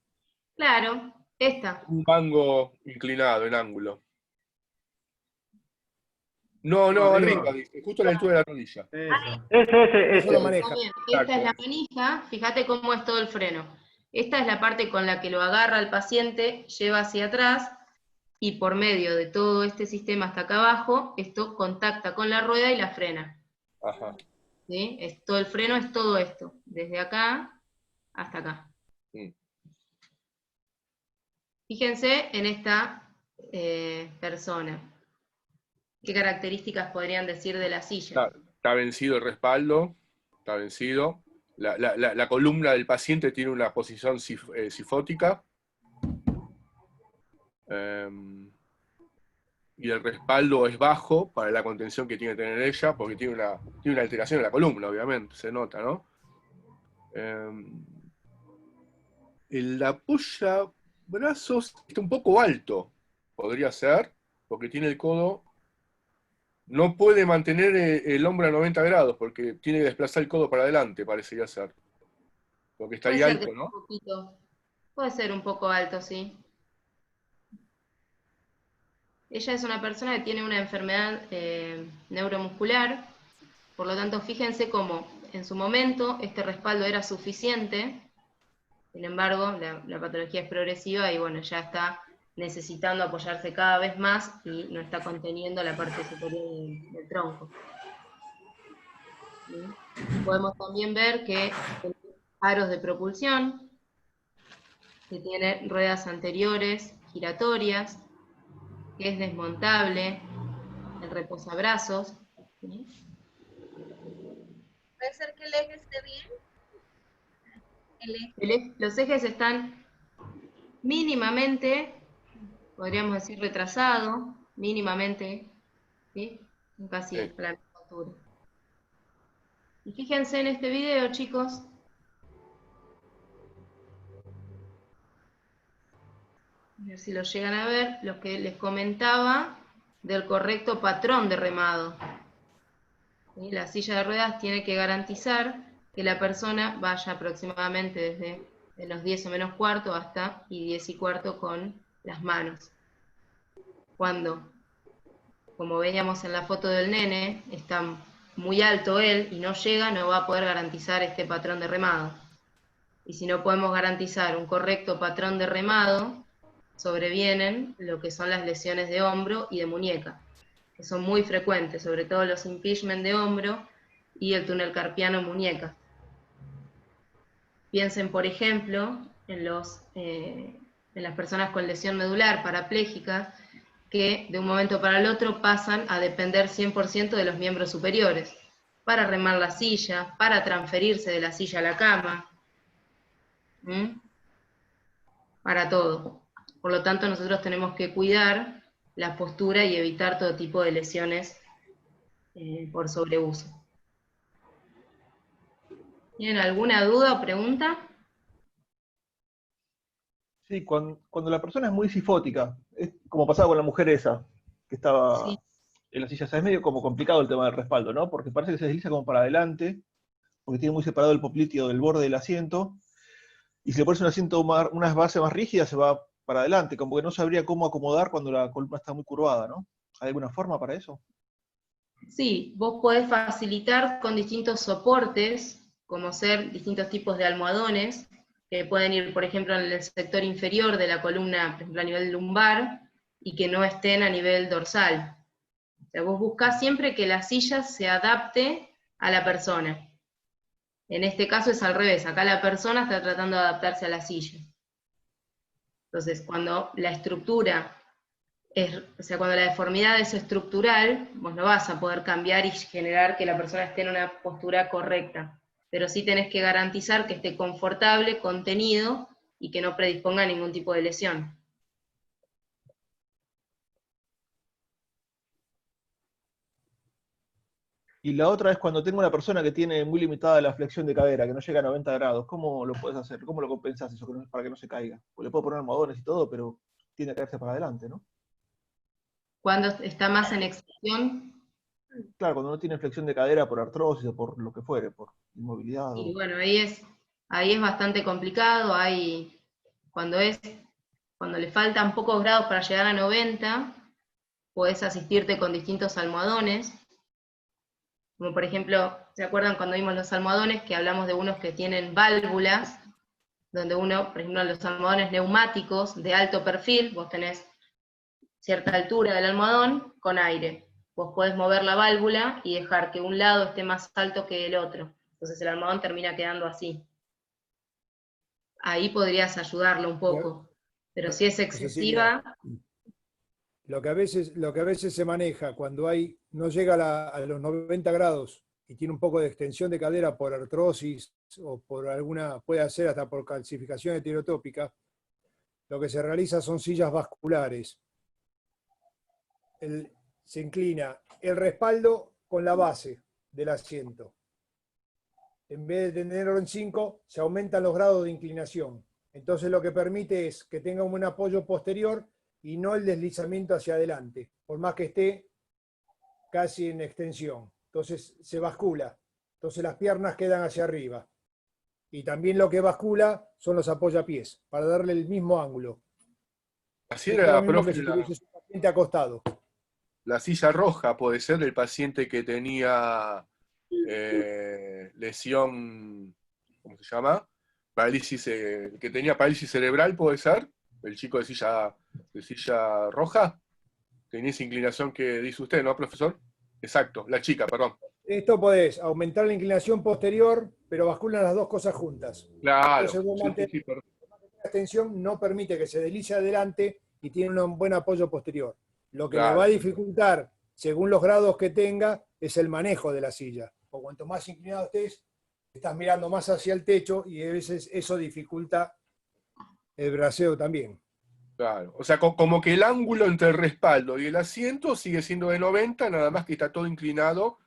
S1: Claro, esta.
S9: un mango inclinado en ángulo. No, arriba, dice, justo a la altura de la rodilla.
S2: Eso lo
S6: Ese.
S2: maneja.
S1: Está bien. Esta es la manija, fíjate cómo es todo el freno. Esta es la parte con la que lo agarra el paciente, lleva hacia atrás, y por medio de todo este sistema hasta acá abajo, esto contacta con la rueda y la frena.
S9: Ajá.
S1: ¿Sí? Todo el freno es todo esto, desde acá hasta acá.
S9: Mm.
S1: Fíjense en esta persona. ¿Qué características podrían decir de la silla?
S9: Está vencido el respaldo, está vencido. La columna del paciente tiene una posición sifótica. Y el respaldo es bajo para la contención que tiene que tener ella, porque tiene una alteración en la columna, obviamente, se nota, ¿no? El apoyabrazos está un poco alto, podría ser, porque tiene el codo. No puede mantener el hombro a 90 grados, porque tiene que desplazar el codo para adelante, parecería ser. Porque está ahí
S1: Puede ser
S9: alto,
S1: que
S9: ¿no?
S1: un poquito, puede ser un poco alto, sí. Ella es una persona que tiene una enfermedad neuromuscular, por lo tanto, fíjense cómo en su momento este respaldo era suficiente, sin embargo, la patología es progresiva y bueno, ya está necesitando apoyarse cada vez más y no está conteniendo la parte superior del tronco. ¿Sí? Podemos también ver que tiene aros de propulsión, que tiene ruedas anteriores giratorias, que es desmontable, el reposabrazos. ¿Sí?
S4: ¿Puede ser que el eje esté bien? El eje.
S1: Los ejes están mínimamente, podríamos decir retrasado, mínimamente, ¿sí? Casi
S9: Sí.
S1: a la misma altura. Y fíjense en este video, chicos. A ver si lo llegan a ver, lo que les comentaba del correcto patrón de remado. ¿Sí? La silla de ruedas tiene que garantizar que la persona vaya aproximadamente desde los 10 o menos cuarto hasta y 10 y cuarto con las manos. Cuando, como veíamos en la foto del nene, está muy alto él y no llega, no va a poder garantizar este patrón de remado. Y si no podemos garantizar un correcto patrón de remado, sobrevienen lo que son las lesiones de hombro y de muñeca, que son muy frecuentes, sobre todo los impingement de hombro y el túnel carpiano en muñeca. Piensen, por ejemplo, en las personas con lesión medular parapléjica, que de un momento para el otro pasan a depender 100% de los miembros superiores, para remar la silla, para transferirse de la silla a la cama, para todo. Por lo tanto, nosotros tenemos que cuidar la postura y evitar todo tipo de lesiones por sobreuso. ¿Tienen alguna duda o pregunta?
S8: Sí, cuando la persona es muy sifótica, es como pasaba con la mujer esa, que estaba
S1: Sí.
S8: en la silla, o sea, es medio como complicado el tema del respaldo, ¿no? Porque parece que se desliza como para adelante, porque tiene muy separado el popliteo del borde del asiento, y si le pones un asiento, una base más rígida, se va para adelante, como que no sabría cómo acomodar cuando la columna está muy curvada, ¿no? ¿Hay alguna forma para eso?
S1: Sí, vos podés facilitar con distintos soportes, como ser distintos tipos de almohadones, que pueden ir, por ejemplo, en el sector inferior de la columna, por ejemplo, a nivel lumbar, y que no estén a nivel dorsal. O sea, vos buscás siempre que la silla se adapte a la persona. En este caso es al revés, acá la persona está tratando de adaptarse a la silla. Entonces, cuando la estructura o sea, cuando la deformidad es estructural, vos no vas a poder cambiar y generar que la persona esté en una postura correcta, pero sí tenés que garantizar que esté confortable, contenido, y que no predisponga a ningún tipo de lesión.
S8: Y la otra es cuando tengo una persona que tiene muy limitada la flexión de cadera, que no llega a 90 grados, ¿cómo lo puedes hacer? ¿Cómo lo compensás eso para que no se caiga? Pues le puedo poner almohadones y todo, pero tiende a caerse para adelante, ¿no?
S1: Cuando está más en extensión,
S8: Claro, cuando no tiene flexión de cadera por artrosis o por lo que fuere, por inmovilidad.
S1: y bueno, ahí es bastante complicado, cuando le faltan pocos grados para llegar a 90, podés asistirte con distintos almohadones, como por ejemplo, ¿se acuerdan cuando vimos los almohadones que hablamos de unos que tienen válvulas, donde uno, por ejemplo, los almohadones neumáticos de alto perfil, vos tenés cierta altura del almohadón con aire. Vos podés mover la válvula y dejar que un lado esté más alto que el otro. Entonces el almohadón termina quedando así. Ahí podrías ayudarlo un poco. Pero si es excesiva,
S2: Lo que a veces se maneja cuando no llega a los 90 grados y tiene un poco de extensión de cadera por artrosis o por puede ser hasta por calcificación heterotópica, lo que se realiza son sillas vasculares. Se inclina el respaldo con la base del asiento. En vez de tenerlo en 5, se aumentan los grados de inclinación. Entonces lo que permite es que tenga un buen apoyo posterior y no el deslizamiento hacia adelante, por más que esté casi en extensión. Entonces se bascula. Entonces las piernas quedan hacia arriba. Y también lo que bascula son los apoyapiés, para darle el mismo ángulo.
S9: Así
S2: Es
S9: era,
S2: lo mismo
S9: profe,
S2: que si tuviese un paciente acostado.
S9: la silla roja puede ser del paciente que tenía lesión, ¿cómo se llama? Parálisis, que tenía parálisis cerebral, ¿puede ser? El chico de silla roja. Tenía esa inclinación que dice usted, ¿no, profesor? Exacto, la chica, perdón.
S2: Esto podés aumentar la inclinación posterior, pero basculan las dos cosas juntas.
S9: Claro.
S2: Entonces vos la extensión no permite que se deslice adelante y tiene un buen apoyo posterior. Lo que le va a dificultar, según los grados que tenga, es el manejo de la silla. O cuanto más inclinado estés, estás mirando más hacia el techo y a veces eso dificulta el braceo también.
S9: Claro, o sea, como que el ángulo entre el respaldo y el asiento sigue siendo de 90, nada más que está todo inclinado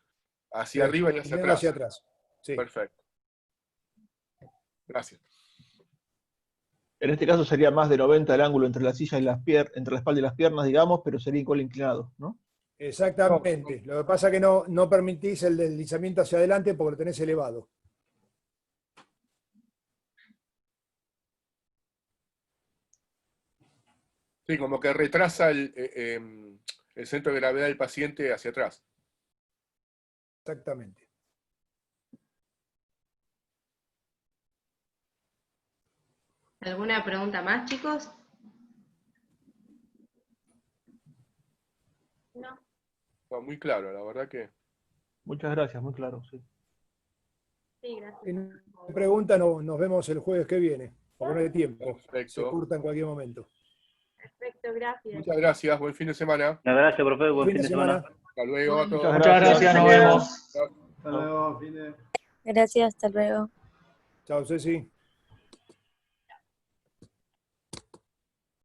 S9: hacia arriba y hacia atrás.
S2: Hacia atrás. Sí.
S9: Perfecto. Gracias.
S8: En este caso sería más de 90 el ángulo entre la silla y entre la espalda y las piernas, digamos, pero sería igual inclinado, ¿no?
S2: Exactamente. Lo que pasa es que no permitís el deslizamiento hacia adelante porque lo tenés elevado.
S9: Sí, como que retrasa el centro de gravedad del paciente hacia atrás.
S2: Exactamente.
S1: ¿alguna pregunta más, chicos?
S4: No.
S9: Está muy claro, la verdad que...
S8: Muchas gracias, muy claro, sí.
S4: Sí, gracias.
S2: Si no hay pregunta, nos vemos el jueves que viene, por no hay tiempo.
S9: Perfecto.
S2: Se corta en cualquier momento.
S4: Perfecto, gracias.
S9: Muchas gracias, buen fin de semana.
S6: Muchas gracias, profe, buen fin de semana.
S9: Hasta luego a todos.
S8: Muchas gracias, nos vemos.
S5: Hasta luego, fin de...
S12: Gracias, hasta luego.
S2: Chao, Ceci.